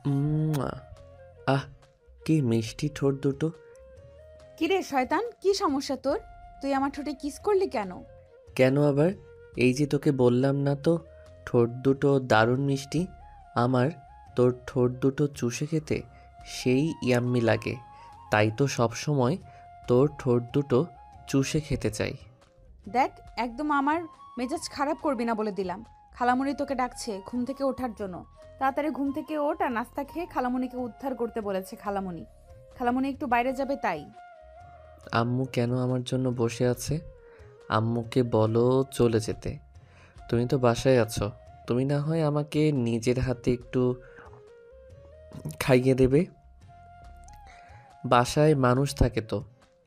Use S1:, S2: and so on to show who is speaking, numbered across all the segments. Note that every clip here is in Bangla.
S1: উম্মুয়া! আহ, কি মিষ্টি ঠোঁট দুটো।
S2: কিরে শয়তান, কি সমস্যা তোর? তুই আমার ঠোঁটে কিস করলি কেন?
S1: কেন আবার? এই যে তোকে বললাম না তো, ঠোঁট দুটো দারুণ মিষ্টি। আমার তোর ঠোঁট দুটো চুষে খেতে সেই ইয়াম্মি লাগে। তাই তো সব সময় তোর ঠোঁট দুটো চুষে খেতে চাই।
S2: দেখ, একদম আমার মেজাজ খারাপ করবি না বলে দিলাম। খালামণি তোকে ডাকছে ঘুম থেকে ওঠার জন্য। তাড়াতাড়ি ঘুম থেকে ওঠ আর নাস্তা খেয়ে খালামণিকে উদ্ধার করতে বলেছে খালামণি। খালামণি একটু বাইরে যাবে তাই।
S1: আম্মু কেন আমার জন্য বসে আছে? আম্মুকে বলো চলে যেতে। তুমি তো বাসায় আছো, তুমি না হয় আমাকে নিজের হাতে একটু খাইয়ে দেবে। বাসায় মানুষ থাকে তো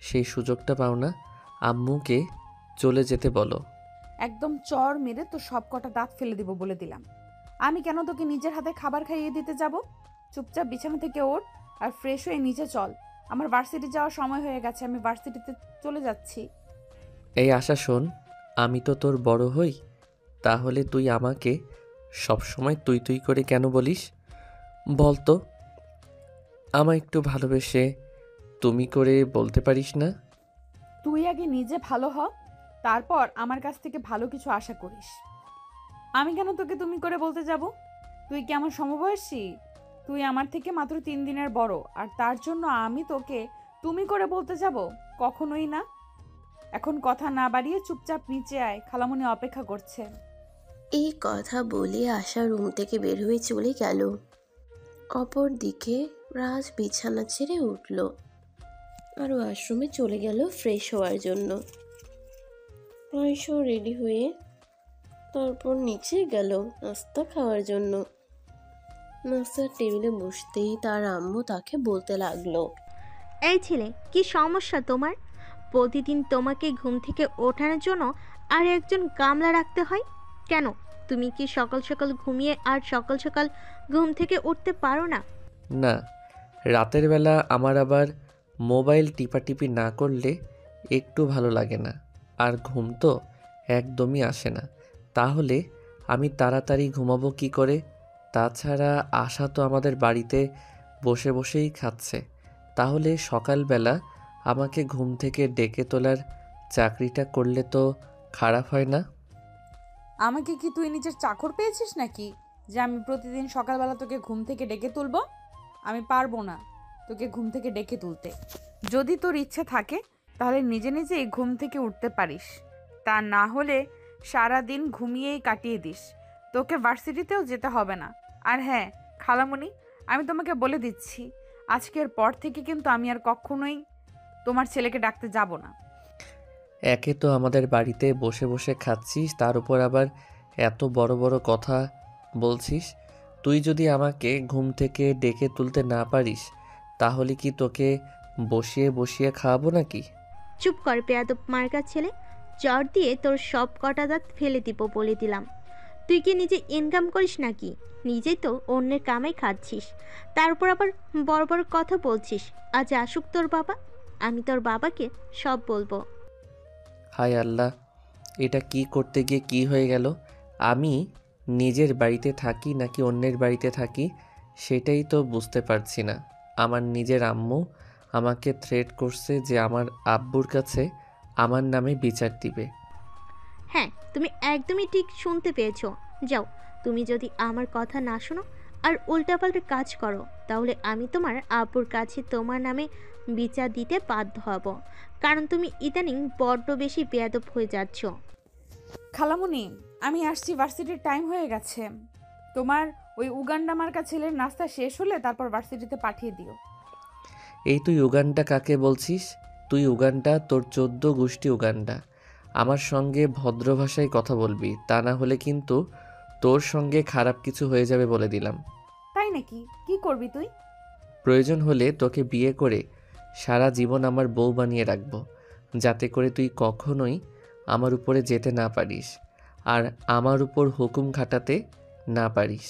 S1: সেই সুযোগটা পাও না। আম্মুকে চলে যেতে বলো।
S2: একদম চর মেরে তো সব কটা দাঁত ফেলে দিব বলে দিলাম। আমি কেন তোকে নিজের হাতে খাবার খাইয়ে দিতে যাব? চুপচাপ বিছানা থেকে ওঠ আর ফ্রেশ হয়ে নিচে চল। আমার ভার্সিটি যাওয়ার সময় হয়ে গেছে, আমি ভার্সিটিতে চলে যাচ্ছি।
S1: এই আশা শোন, আমি তো তোর বড় হই, তাহলে তুই আমাকে সবসময় তুই তুই করে কেন বলিস বলতো? আমায় একটু ভালোবেসে তুমি করে বলতে পারিস না?
S2: তুই আগে নিজে ভালো হ, তারপর আমার কাছ থেকে ভালো কিছু আশা করিস। আমি কেন তোকে তুমি করে বলতে যাব? তুই কি আমার সমবয়সী? তুই আমার থেকে মাত্র 3 দিনের বড়, আর তার জন্য আমি তোকে তুমি করে বলতে যাব? কখনোই না। এখন কথা না বাড়িয়ে চুপচাপ নিচে আয়, খালামণি অপেক্ষা করছে।
S3: এই কথা বলে আশা রুম থেকে বের হয়ে চলে গেল। অপর দিকে রাজ বিছানা ছেড়ে উঠল আর ওয়াশরুমে চলে গেল ফ্রেশ হওয়ার জন্য। আয়শা রেডি হয়ে তারপর নিচে গেল নাস্তা খাওয়ার জন্য। নাস্তার টেবিলে বসতেই তার আম্মু তাকে বলতে লাগলো,
S4: এই ছেলে, কি সমস্যা তোমার? প্রতিদিন তোমাকে ঘুম থেকে ওঠানোর জন্য আর একজন গামলা রাখতে হয় কেন? তুমি কি সকাল সকাল ঘুমিয়ে আর সকাল সকাল ঘুম থেকে উঠতে পারো না?
S1: না, রাতের বেলা আমার আবার মোবাইল টিপাটিপি না করলে একটু ভালো লাগে না, আর ঘুম তো একদমই আসে না। তাহলে আমি তাড়াতাড়ি ঘুমাবো কি করে? তাছাড়া আশা তো আমাদের বাড়িতে বসে বসেই খাচ্ছে, তাহলে সকালবেলা আমাকে ঘুম থেকে ডেকে তোলার চাকরিটা করলে তো খারাপ হয় না?
S2: আমাকে কি তুই নিজের চাকর পেয়েছিস নাকি, যে আমি প্রতিদিন সকালবেলা তোকে ঘুম থেকে ডেকে তুলবো? আমি পারবো না তোকে ঘুম থেকে ডেকে তুলতে। যদি তোর ইচ্ছে থাকে তাহলে নিজে নিজেই ঘুম থেকে উঠতে পারিস, তা না হলে সারা দিন ঘুমিয়েই কাটিয়ে দিস। তোকে ভার্সিটিতেও যেতে হবে না। আর হ্যাঁ খালামণি, আমি তোমাকে বলে দিচ্ছি, আজকের পর থেকে কিন্তু আমি আর কখনোই তোমার ছেলেকে ডাকতে যাব না।
S1: একে তো আমাদের বাড়িতে বসে বসে খাচ্ছিস, তার উপর আবার এত বড় বড় কথা বলছিস। তুই যদি আমাকে ঘুম থেকে ডেকে তুলতে না পারিস, তাহলে কি তোকে বসিয়ে বসিয়ে খাওয়াবো নাকি?
S4: চুপ কর বেয়াদব মার্কা ছেলে, চর দিয়ে তোর সব কটা দাঁত ফেলে দিব বলে দিলাম। তুই কি নিজে ইনকাম করিস নাকি? নিজেই তো অন্যের কামাই খাচ্ছিস, তার উপর আবার বড় বড় কথা বলছিস। আজ আসুক তোর বাবা, আমি তোর বাবাকে সব বলবো।
S1: হায় আল্লাহ, এটা কি করতে গিয়ে কি হয়ে গেল? আমি নিজের বাড়িতে থাকি নাকি অন্যের বাড়িতে থাকি সেটাই তো বুঝতে পারছি না। আমার নিজের আম্মু আমাকে থ্রেট করছে যে আমার আব্বুর কাছে আমার নামে বিচার দিবে।
S4: হ্যাঁ, তুমি একদমই ঠিক শুনতে পেয়েছো। যাও, তুমি যদি আমার কথা না শোনো আর উল্টাপাল্টা কাজ করো, তাহলে আমি তোমার আব্বুর কাছে তোমার নামে বিচার দিতে বাধ্য হব, কারণ তুমি ইদানিং বড্ড বেশি বেয়াদব হয়ে যাচ্ছ।
S2: খালামুনি, আমি আসছি, ভার্সিটির টাইম হয়ে গেছে। তোমার ওই উগান্ডা মার্কা ছেলের নাস্তা শেষ হলে তারপর ভার্সিটিতে পাঠিয়ে দিও।
S1: এই তুই উগান্ডা কাকে বলছিস? তুই উগান্ডা, তোর 14 গোষ্ঠী উগান্ডা। আমার সঙ্গে ভদ্র ভাষায় কথা বলবি, তা না হলে কিন্তু তোর সঙ্গে খারাপ কিছু হয়ে যাবে বলে দিলাম।
S2: তাই নাকি? কি করবি তুই?
S1: প্রয়োজন হলে তোকে বিয়ে করে সারা জীবন আমার বউ বানিয়ে রাখব, যাতে করে তুই কখনোই আমার উপরে যেতে না পারিস আর আমার উপর হুকুম খাটাতে না পারিস।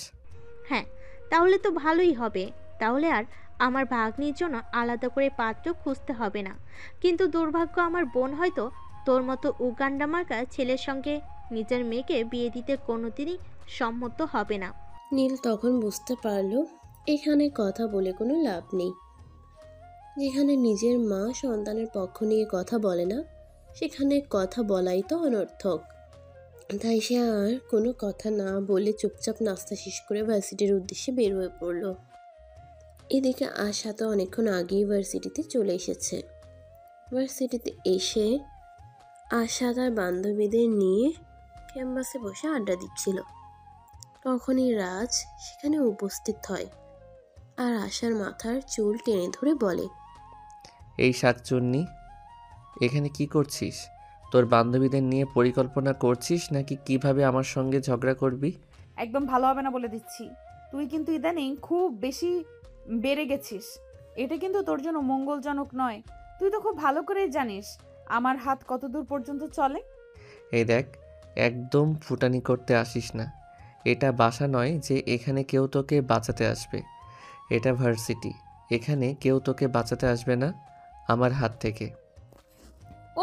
S4: হ্যাঁ, তাহলে তো ভালোই হবে। তাহলে আর আমার ভাগ্নির জন্য আলাদা করে পাত্র খুঁজতে হবে না। কিন্তু দুর্ভাগ্য, আমার বোন হয়তো তোর মতো উগান্ডা মার্কা ছেলের সঙ্গে নিজের মেয়েকে বিয়ে দিতে কোনোদিনই সম্মত হবে না।
S3: নীল তখন বুঝতে পারল এখানে কথা বলে কোনো লাভ নেই। যেখানে নিজের মা সন্তানের পক্ষ নিয়ে কথা বলে না, সেখানে কথা বলাই তো অনর্থক। তাই সে আর কোনো কথা না বলে চুপচাপ নাস্তা শেষ করে ভার্সিটির উদ্দেশ্যে বের হয়ে পড়ল। এদিকে আশা তো অনেকক্ষণ আগেই ভার্সিটিতে চলে এসেছে। ভার্সিটিতে এসে আশা তার বান্ধবীদের নিয়ে ক্যাম্পাসে বসে আড্ডা দিচ্ছিল। তখনই রাজ সেখানে উপস্থিত হয় আর আশার মাথার চুল টেনে ধরে বলে,
S1: এই শাকচুন্নি, এখানে কি করছিস? তোর বান্ধবীদের নিয়ে পরিকল্পনা করছিস নাকি কিভাবে আমার সঙ্গে ঝগড়া করবি?
S2: একদম ভালো হবে না বলে দিচ্ছি। তুই কিন্তু ইদানিং খুব বেশি বেড়ে গেছিস। এটা কিন্তু তোর জন্য মঙ্গলজনক নয়। তুই তো খুব ভালো করেই জানিস আমার হাত কত দূর পর্যন্ত চলে।
S1: এই দেখ, একদম ফুটানি করতে আসিস না। এটা বাসা নয় যে এখানে কেউ তোকে বাঁচাতে আসবে। এটা ভার্সিটি, এখানে কেউ তোকে বাঁচাতে আসবে না আমার হাত থেকে।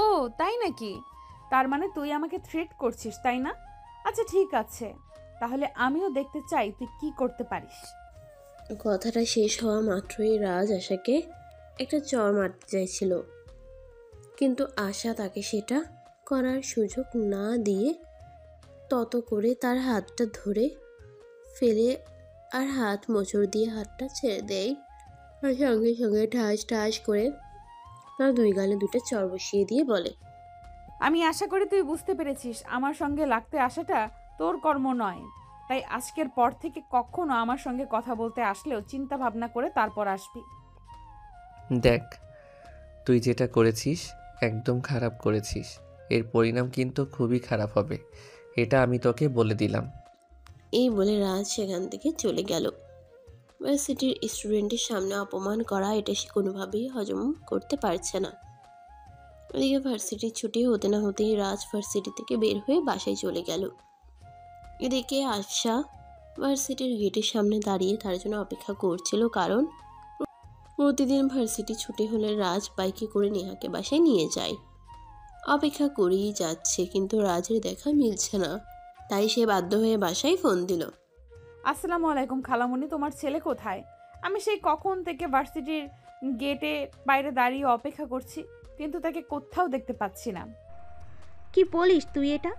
S2: ও তাই নাকি? তার মানে তুই আমাকে থ্রেট করছিস, তাই না? আচ্ছা ঠিক আছে, তাহলে আমিও দেখতে চাই তুই কি করতে পারিস।
S3: কথাটা শেষ হওয়া মাত্রই রাজ আশাকে একটা চড় মারতে চাইছিল, কিন্তু আশা তাকে সেটা করার সুযোগ না দিয়ে তত করে তার হাতটা ধরে ফেলে আর হাত মোচড় দিয়ে হাতটা ছেড়ে দেয়। আর সঙ্গে সঙ্গে ঠাস ঠাস করে তার দুই গালে দুটো চড় বসিয়ে দিয়ে বলে,
S2: আমি আশা করি তুই বুঝতে পেরেছিস আমার সঙ্গে লাগতে আসাটা তোর কর্ম নয়। তাই আজকের পর থেকে কখনো আমার সঙ্গে কথা বলতে আসলেও চিন্তা ভাবনা করে তারপর আসবি।
S1: দেখ, তুই যেটা করেছিস একদম খারাপ করেছিস। এর পরিণাম কিন্তু খুবই খারাপ হবে, এটা আমি তোকে বলে দিলাম।
S3: এই বলে রাজ সেখান থেকে চলে গেল। ভার্সিটির স্টুডেন্টের সামনে অপমান করা এটা সে কোনোভাবেই হজম করতে পারছে না। ওদিকে ভার্সিটির ছুটি হতে না হতেই রাজ ভার্সিটি থেকে বের হয়ে বাসায় চলে গেল। এদিকে আশা ভার্সিটির গেটের সামনে দাঁড়িয়ে তার জন্য অপেক্ষা করছিল, কারণ প্রতিদিন ভার্সিটি ছুটি হলে রাজ বাইকে করে নেহাকে বাসায় নিয়ে যায়। অপেক্ষা করেই যাচ্ছে, কিন্তু রাজের দেখা মিলছে না। তাই সে বাধ্য হয়ে বাসায় ফোন দিল।
S2: আসসালামু আলাইকুম খালামণি, তোমার ছেলে কোথায়? আমি সেই কখন থেকে ভার্সিটির গেটে বাইরে দাঁড়িয়ে অপেক্ষা করছি, কিন্তু তাকে কোথাও দেখতে পাচ্ছি না।
S4: কি বলিস তুই এটা?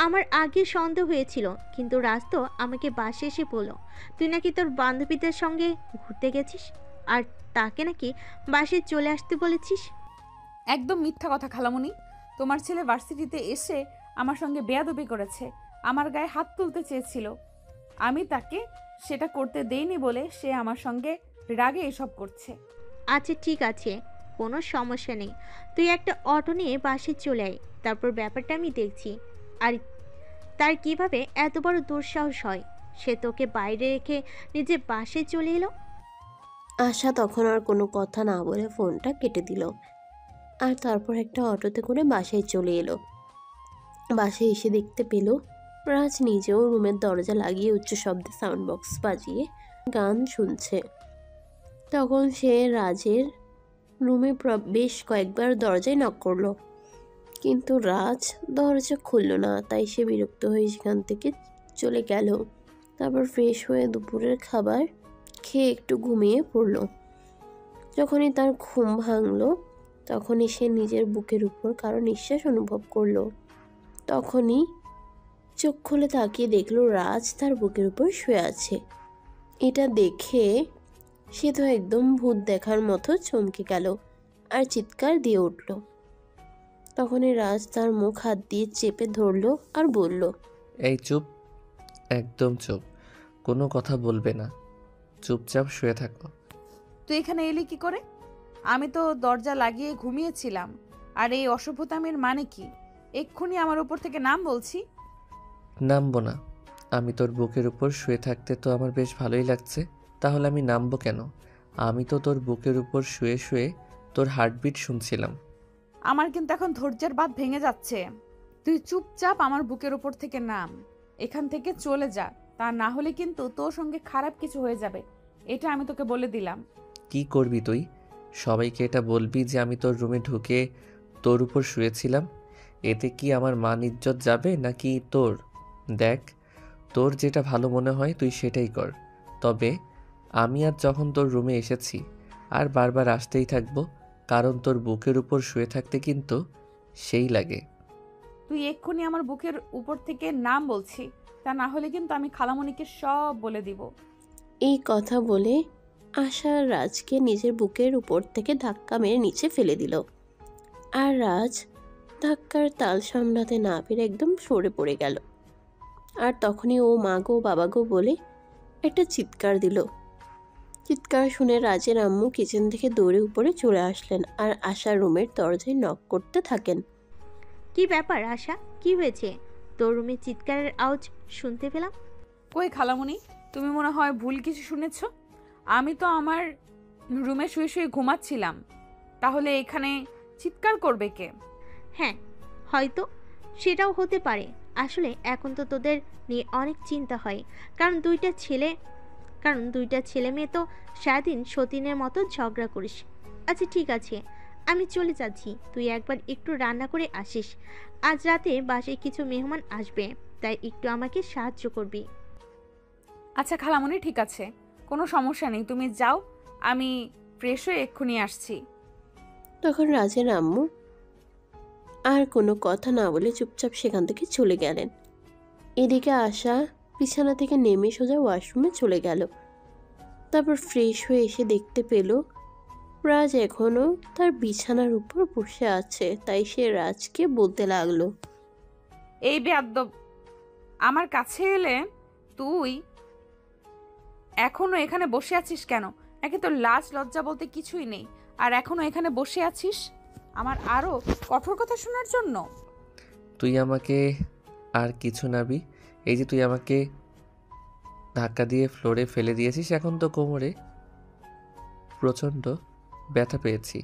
S4: আমার আগে সন্দেহ হয়েছিল, কিন্তু রাজ তো আমাকে বাসে এসে বললো তুই নাকি তোর বান্ধবীদের সঙ্গে ঘুরতে গেছিস আর তাকে নাকি বাসে চলে আসতে বলেছিস।
S2: একদম মিথ্যা কথা খালামণি। তোমার ছেলে ভার্সিটিতে এসে আমার সঙ্গে বেয়াদবি করেছে, আমার গায়ে হাত তুলতে চেয়েছিল। আমি তাকে সেটা করতে দেইনি বলে সে আমার সঙ্গে রাগে এসব করছে।
S4: আচ্ছা ঠিক আছে, কোনো সমস্যা নেই, তুই একটা অটো নিয়ে বাসে চলে আয়, তারপর ব্যাপারটা আমি দেখছি। আর তার কিভাবে এত বড় দুঃসাহস হয়, সে তোকে বাইরে রেখে নিজে বাসে চলে এলো?
S3: আশা তখন আর কোনো কথা না বলে ফোনটা কেটে দিল, আর তারপর একটা অটোতে করে বাসায় চলে এলো। বাসায় এসে দেখতে পেল রাজ নিজেও রুমের দরজা লাগিয়ে উচ্চ শব্দে সাউন্ড বক্স বাজিয়ে গান শুনছে। তখন সে রাজের রুমে বেশ কয়েকবার দরজায় নক করলো, কিন্তু রাজ দরজা খুলল না। তাই সে বিরক্ত হয়ে সেখান থেকে চলে গেল। তারপর ফ্রেশ হয়ে দুপুরের খাবার খেয়ে একটু ঘুমিয়ে পড়ল। যখনই তার ঘুম ভাঙলো, তখনই সে নিজের বুকের উপর কারো নিঃশ্বাস অনুভব করলো। তখনই চোখ খুলে তাকিয়ে দেখলো রাজ তার বুকের উপর শুয়ে আছে। এটা দেখে সে তো একদম ভূত দেখার মতো চমকে গেল আর চিৎকার দিয়ে উঠল। তখনই রাজ তার মুখ হাত দিয়ে চেপে ধরলো আর বলল,
S1: এই চুপ, একদম চুপ, কোনো কথা বলবে না, চুপচাপ শুয়ে থাকো।
S2: তুই এখানে এলি কি করে? আমি তো দরজা লাগিয়ে ঘুমিয়েছিলাম। আর এই অসভ্যতামের মানে কি? এক্ষুনি আমার উপর থেকে নাম বলছি।
S1: নামবো না? আমি তোর বুকের উপর শুয়ে থাকতে তো আমার বেশ ভালোই লাগছে, তাহলে আমি নামবো কেন? আমি তো তোর বুকের উপর শুয়ে শুয়ে তোর হার্টবিট শুনছিলাম।
S2: আমার কিন্তু এখন ধৈর্যের বাঁধ ভেঙে যাচ্ছে। তুই চুপচাপ আমার বুকের উপর থেকে নাম, এখান থেকে চলে যা। তা না হলে কিন্তু তোর সঙ্গে খারাপ কিছু হয়ে যাবে, এটা আমি তোকে বলে দিলাম।
S1: কি করবি তুই? সবাইকে এটা বলবি যে আমি তোর রুমে ঢুকে তোর উপর শুয়েছিলাম? এতে কি আমার মান ইজ্জত যাবে নাকি তোর? দেখ, তোর যেটা ভালো মনে হয় তুই সেটাই কর, তবে আমি আর যখন তোর রুমে এসেছি আর বারবার আসতেই থাকবো, কারণ তোর বুকের উপর শুয়ে থাকতে কিন্তু সেই লাগে।
S2: তুই এক্ষুনি আমার বুকের উপর থেকে নাম বলছি, তা না হলে কিন্তু আমি খালামণিকে সব বলে দিব।
S3: এই কথা বলে আশা রাজকে নিজের বুকের উপর থেকে ধাক্কা মেরে নিচে ফেলে দিল। আর রাজ ধাক্কার তাল সামলাতে না পেরে একদম সরে পড়ে গেল। আর তখনই ও মা গো বাবা গো বলে একটা চিৎকার দিল। চিৎকার শুনে রাজের আম্মু কিচেন থেকে দৌড়ে উপরে চলে আসলেন আর আশার রুমের দরজায় নক করতে থাকেন।
S4: কি ব্যাপার আশা, কি হয়েছে? তোর রুমে চিৎকারের আওয়াজ শুনতে পেলাম।
S2: কই খালামণি, তুমি মনে হয় ভুল কিছু শুনেছ। আমি তো আমার রুমে শুয়ে শুয়ে ঘুমাচ্ছিলাম, তাহলে এখানে চিৎকার করবে কে?
S4: হ্যাঁ, হয়তো সেটাও হতে পারে। আসলে এখন তো তোদের নিয়ে অনেক চিন্তা হয়, কারণ দুইটা ছেলে মেয়ে তো সারাদিন সতীনের মতো ঝগড়া করিস। আচ্ছা ঠিক আছে, আমি চলে যাচ্ছি, তুই একবার একটু রান্না করে আসিস। আজ রাতে বাসায় কিছু মেহমান আসবে, তাই একটু আমাকে সাহায্য করবি।
S2: আচ্ছা খালামণি, ঠিক আছে, কোনো সমস্যা নেই, তুমি যাও, আমি ফ্রেশ হয়ে এক্ষুনি আসছি।
S3: তখন রাজের আম্মু আর কোনো কথা না বলে চুপচাপ সেখান থেকে চলে গেলেন। এদিকে আশা বিছানা থেকে নেমে সোজা ওয়াশরুমে চলে গেল। তারপর ফ্রেশ হয়ে এসে দেখতে পেল রাজ এখনো তার বিছানার উপর বসে আছে। তাই সে রাজকে বলতে লাগলো,
S2: এই বেয়াদ্দব, আমার কাছে এলে তুই এখনো এখানে বসে আছিস কেন? নাকি তোর লাজ লজ্জা বলতে কিছুই নেই, আর এখনো এখানে বসে আছিস আমার আরো কঠোর কথা শোনার জন্য?
S1: তুই আমাকে আর কিছু নাবি, এই যে তুই আমাকে ধাক্কা দিয়ে ফ্লোরে ফেলে দিয়েছিস, এখন তো কোমরে প্রচণ্ড ব্যথা পেয়েছি,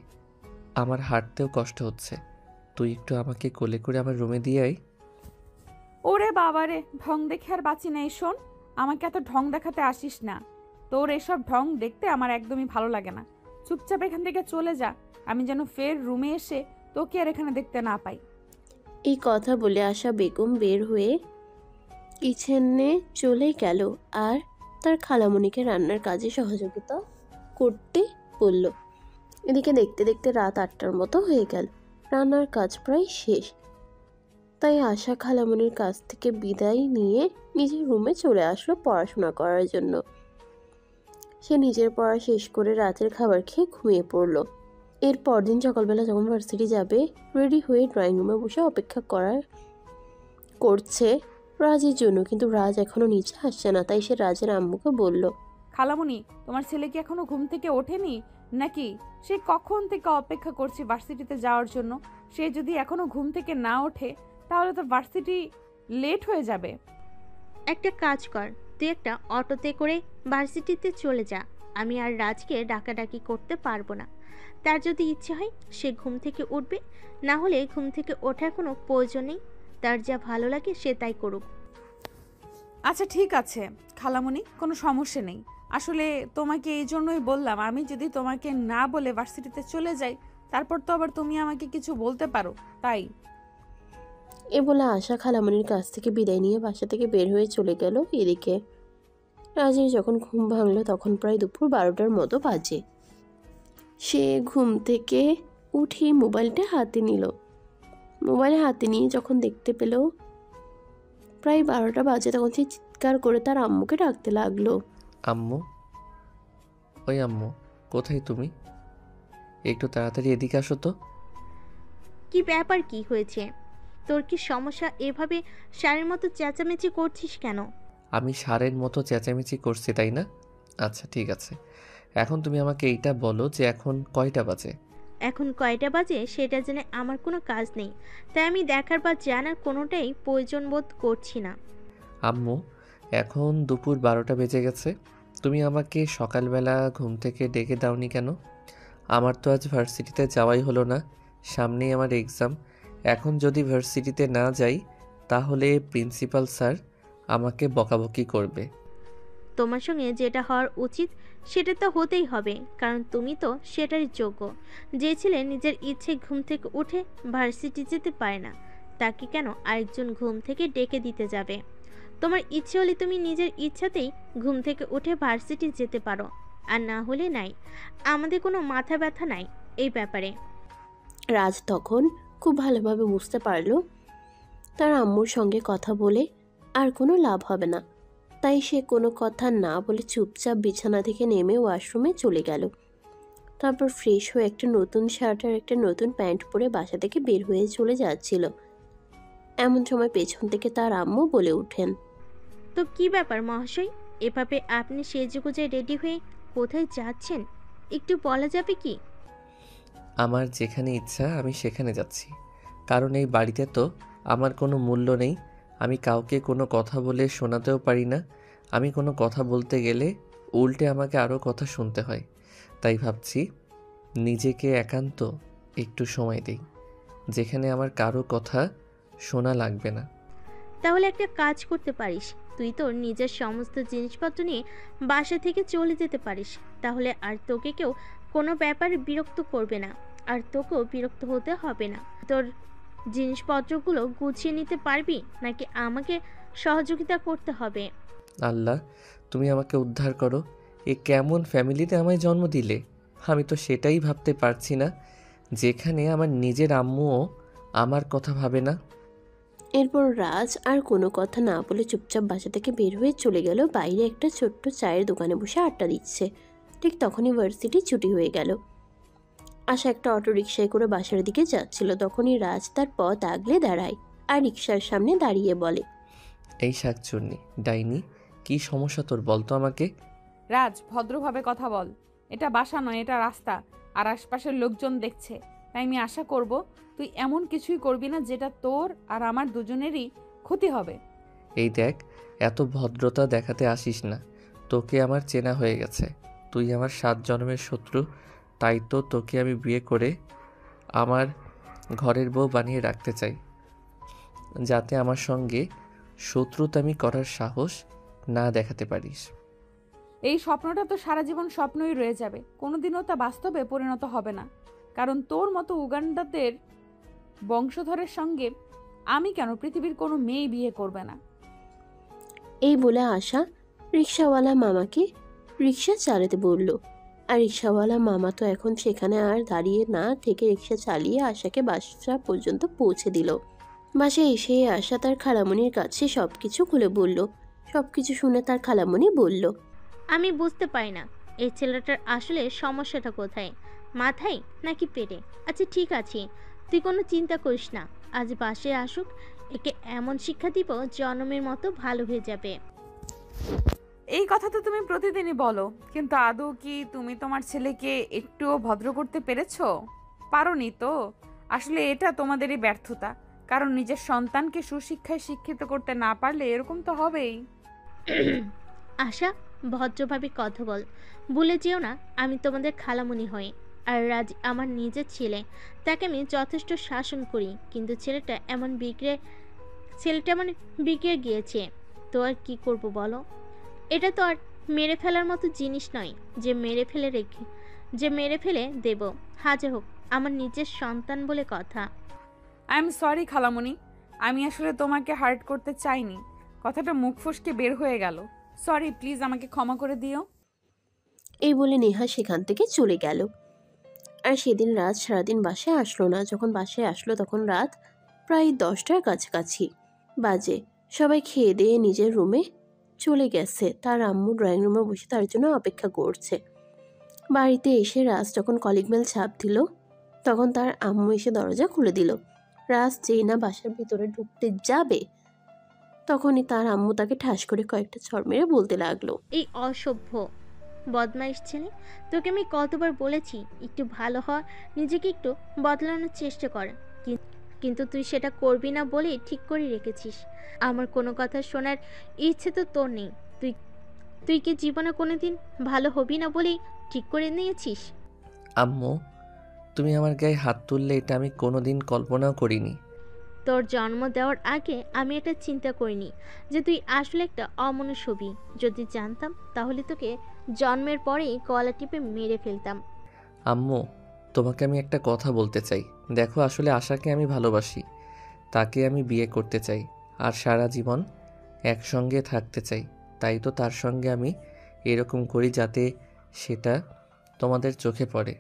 S1: আমার হাঁটতেও কষ্ট হচ্ছে। তুই একটু আমাকে কোলে করে আমার রুমে দিয়ে আয়।
S2: ওরে বাবারে, ঢং দেখে আর বাঁচি নাই। শোন, আমাকে এত ঢং দেখাতে আসিস না, তোর এসব ঢং দেখতে আমার একদমই ভালো লাগে না। চুপচাপ এখান থেকে চলে যা, আমি যেন ফের রুমে এসে তোকে আর এখানে দেখতে না পাই।
S3: এই কথা বলে আশা বেগম বের হয়ে কিচেনে চলে গেল আর তার খালামণিকে রান্নার কাজে সহযোগিতা করতে বলল। এদিকে দেখতে দেখতে রাত 8টার মতো হয়ে গেল। রান্নার কাজ প্রায় শেষ। তাই আশা খালামণির কাছ থেকে বিদায় নিয়ে নিজের রুমে চলে আসলো পড়াশোনা করার জন্য। সে নিজের পড়া শেষ করে রাতের খাবার খেয়ে ঘুমিয়ে পড়ল। এর পরদিন সকালবেলা যখন ভার্সিটি যাবে, রেডি হয়ে ড্রয়িং রুমে বসে অপেক্ষা করছে রাজের জন্য, কিন্তু রাজ এখনো নিচে আসছে না। তাই সে রাজের আম্মুকে বলল,
S2: খালামণি, তোমার ছেলে কি এখনো ঘুম থেকে ওঠেনি নাকি? সে কখন থেকে অপেক্ষা করছে ভার্সিটিতে যাওয়ার জন্য। সে যদি এখনো ঘুম থেকে না ওঠে তাহলে তো ভার্সিটি লেট হয়ে যাবে।
S4: একটা কাজ কর, তুই একটা অটোতে করে ভার্সিটিতে চলে যা। আমি আর রাজকে ডাকাডাকি করতে পারবো না। তার যদি ইচ্ছে হয় সে ঘুম থেকে উঠবে, না হলে ঘুম থেকে ওঠার কোনো প্রয়োজন নেই। তার যা ভালো লাগে সে তাই করুক।
S2: আচ্ছা ঠিক আছে খালামণি, কোনো সমস্যা নেই। আসলে তোমাকে এই জন্যই বললাম, আমি যদি তোমাকে না বলে ভার্সিটিতে চলে যাই তারপর তো আবার তুমি আমাকে কিছু বলতে পারো, তাই।
S3: এ বলে আশা খালামণির কাছ থেকে বিদায় নিয়ে বাসা থেকে বের হয়ে চলে গেল। এদিকে রাজের যখন ঘুম ভাঙলো তখন প্রায় দুপুর 12টার মতো বাজে। সে ঘুম থেকে উঠে মোবাইলটা হাতে নিল। মোবাইল হাতে নিয়ে যখন দেখতে পেল প্রায় 12টা বাজে, তখন সে চিৎকার করে তার আম্মুকে ডাকতে লাগলো,
S1: আম্মু, ওই আম্মু, কোথায় তুমি? একটু তাড়াতাড়ি এদিকে আসো তো।
S4: কি ব্যাপার, কি হয়েছে? তোর কি সমস্যা? এভাবে সারের মতো চেঁচামেচি করছিস কেন?
S1: আমি ষাঁড়ের মতো চেঁচামেচি করছি তাই না? আচ্ছা ঠিক আছে, এখন তুমি আমাকে এইটা বলো যে এখন কয়টা বাজে?
S4: এখন কয়টা বাজে সেটা জেনে আমার কোনো কাজ নেই, তাই আমি দেখার বা জানার কোনোটাই প্রয়োজন বোধ করছি না।
S1: আম্মু, এখন দুপুর 12টা বেজে গেছে, তুমি আমাকে সকালবেলা ঘুম থেকে ডেকে দাওনি কেন? আমার তো আজ ভার্সিটিতে যাওয়াই হলো না, সামনেই আমার এক্সাম। এখন যদি ভার্সিটিতে না যাই তাহলে প্রিন্সিপাল স্যার আমাকে বকাবকি করবে।
S4: তোমার সঙ্গে যেটা হওয়ার উচিত সেটা তো হতেই হবে, কারণ তুমি তো সেটারই যোগ্য। যে ছেলে নিজের ইচ্ছে ঘুম থেকে উঠে ভার্সিটি যেতে পারে না, তাকে কেন আরেকজন ঘুম থেকে ডেকে দিতে যাবে? তোমার ইচ্ছে হলে তুমি নিজের ইচ্ছাতেই ঘুম থেকে উঠে ভার্সিটি যেতে পারো, আর না হলে নাই। আমাদের কোনো মাথা ব্যথা নাই এই ব্যাপারে।
S3: রাজ তখন খুব ভালোভাবে বুঝতে পারলো তার আম্মুর সঙ্গে কথা বলে আর কোনো লাভ হবে না, তাই সে কোনো কথা না বলে চুপচাপ বিছানা থেকে নেমে ওয়াশরুমে চলে গেল। তারপর ফ্রেশ হয়ে একটা নতুন শার্ট আর একটা নতুন প্যান্ট পরে বাসা থেকে বের হয়ে চলে যাচ্ছিল। এমন সময় পেছন থেকে তার আম্মু বলে ওঠেন,
S4: তো কি ব্যাপার মহাশয়, এভাবে আপনি সেজেগুজে রেডি হয়ে কোথায় যাচ্ছেন একটু বলা যাবে কি?
S1: আমার যেখানে ইচ্ছা আমি সেখানে যাচ্ছি, কারণ এই বাড়িতে তো আমার কোনো মূল্য নেই। আমি কাউকে কোনো কথা বলে শোনাতেও পারি না। আমি কোনো কথা বলতে গেলে উল্টে আমাকে আরও কথা শুনতে হয়। তাই ভাবছি নিজেকে একান্ত একটু সময় দিই, যেখানে আমার কারো কথা শোনা লাগবে না।
S4: তাহলে একটা কাজ করতে পারিস, তুই তোর নিজের সমস্ত জিনিসপত্র নিয়ে বাসা থেকে চলে যেতে পারিস। তাহলে আর তোকে কেউ কোনো ব্যাপারে বিরক্ত করবে না, আর তোকেও বিরক্ত হতে হবে না। তোর জিনিসপত্রগুলো গুছিয়ে নিতে পারবি নাকি আমাকে সহযোগিতা করতে হবে?
S1: আল্লাহ, তুমি আমাকে উদ্ধার করো। এ কেমন ফ্যামিলিতে আমায় জন্ম দিলে? আমি তো সেটাই ভাবতে পারছি না, যেখানে আমার নিজের আম্মুও আমার কথা ভাবে না।
S3: এরপর রাজ আর কোনো কথা না বলে চুপচাপ বাসা থেকে বের হয়ে চলে গেল বাইরে একটা ছোট্ট চায়ের দোকানে বসে আড্ডা দিচ্ছে। ঠিক তখনই ভার্সিটি ছুটি হয়ে গেল। আশা একটা অটো রিকশায় করে বাসার দিকে যাচ্ছিল, তখনই রাজ তার পথ আগলে দাঁড়ায় আর রিকশার সামনে দাঁড়িয়ে বলে,
S1: এই শাকচুন্নি ডাইনি, কি সমস্যা তোর বল তো আমাকে।
S2: রাজ, ভদ্রভাবে কথা বল। এটা বাসা নয়, এটা রাস্তা, আর আশপাশের লোকজন দেখছে। তাই আমি আশা করব তুই এমন কিছুই করবি না যেটা তোর আর আমার দুজনেরই ক্ষতি হবে।
S1: এই দেখ, এত ভদ্রতা দেখাতে আসিস না। তোকে আমার চেনা হয়ে গেছে, তুই আমার 7 জন্মের শত্রু। তাই তো তোকে আমি বিয়ে করে আমার ঘরের বউ বানিয়ে রাখতে চাই, যাতে আমার সঙ্গে শত্রুতামি করার সাহস না দেখাতে পারিস।
S2: এই স্বপ্নটা তো সারা জীবন স্বপ্নই রয়ে যাবে, কোনোদিনও তা বাস্তবে পরিণত হবে না। কারণ তোর মতো উগান্ডাদের বংশধরের সঙ্গে আমি কেন, পৃথিবীর কোনো মেয়ে বিয়ে করবে না।
S3: এই বলে আশা রিকশাওয়ালা মামাকে রিকশা চালাতে বলল। আর রিকশাওয়ালা মামা তো এখন সেখানে আর দাঁড়িয়ে না থেকে রিকশা চালিয়ে আশাকে বাসা পর্যন্ত পৌঁছে দিল। বাসায় এসে আশা তার খালামণির কাছে সবকিছু খুলে বলল। সবকিছু শুনে তার খালামণি বলল,
S4: আমি বুঝতে পারি না এই ছেলেটার আসলে সমস্যাটা কোথায়, মাথায় নাকি পেটে? আচ্ছা ঠিক আছে, তুই কোনো চিন্তা করিস না, আজ বাসে আসুক, একে এমন শিক্ষা দিব জনমের মতো ভালো হয়ে যাবে।
S2: এই কথা তো তুমি প্রতিদিনই বলো, কিন্তু আদৌ কি তুমি তোমার ছেলেকে একটুও ভদ্র করতে পেরেছো? পারোনি তো। আসলে এটা তোমাদেরই ব্যর্থতা, কারণ নিজের সন্তানকে সুশিক্ষায় শিক্ষিত করতে না পারলে এরকম তো হবেই।
S4: আশা, ভদ্রভাবে কথা বল, ভুলে যেও না আমি তোমাদের খালামণি হই। আর রাজ আমার নিজের ছেলে, তাকে আমি যথেষ্ট শাসন করি, কিন্তু ছেলেটা মানে বিগড়ে গিয়েছে। তো আর কি করব বলো? এটা তো আর মেরে ফেলার মতো জিনিস নয় যে মেরে ফেলে দেব। হাজার হোক আমার নিজের সন্তান বলে কথা।
S2: আই এম সরি খালামণি, আমি আসলে তোমাকে হার্ট করতে চাইনি, কথাটা মুখ ফসকে বের হয়ে গেল। সরি, প্লিজ আমাকে ক্ষমা করে দিও।
S3: এই বলে নেহা সেখান থেকে চলে গেল। আর সেদিন রাত সারাদিন বাসায় আসলো না। যখন বাসায় আসলো তখন রাত প্রায় 10টার কাছাকাছি বাজে। সবাই খেয়ে দিয়ে নিজের রুমে চলে গেছে। তার আম্মু ড্রয়িং রুমে বসে তার জন্য অপেক্ষা করছে। বাড়িতে এসে রাজ যখন কলিং বেল চাপ দিল তখন তার আম্মু এসে দরজা খুলে দিল। রাজ যেই না বাসার ভিতরে ঢুকতে যাবে তখনই তার আম্মু তাকে ঠাস করে কয়েকটা চড় মেরে বলতে লাগলো,
S4: এই অসভ্য বদমাইশ ছেলে, তোকে আমি কতবার বলেছি একটু ভালো হ, নিজেকে একটু বদলানোর চেষ্টা কর, কিন্তু তুই সেটা করবি না বলেই ঠিক করে রেখেছিস। আমার কোনো কথা শোনার ইচ্ছে তো তোর নেই। তুই তুই কি জীবনে কোনোদিন ভালো হবি না বলেই ঠিক করে নিয়েছিস?
S1: আম্মু, তুমি আমার গায়ে হাত তুললে এটা আমি কোনোদিন কল্পনাও করিনি।
S4: তোর জন্ম দেওয়ার আগে আমি এটা চিন্তা করিনি যে তুই আসলে একটা অমনুষ্য হবি। যদি জানতাম তাহলে তোকে জন্মের পরেই গলা টিপে মেরে ফেলতাম।
S1: আম্মু, তোমাকে আমি একটা কথা বলতে চাই। দেখো, আসলে আশাকে আমি ভালোবাসি, তাকে আমি বিয়ে করতে চাই, আর সারা জীবন একসঙ্গে থাকতে চাই, তাই তো তার সঙ্গে আমি এরকম করি যাতে সেটা তোমাদের চোখে পড়ে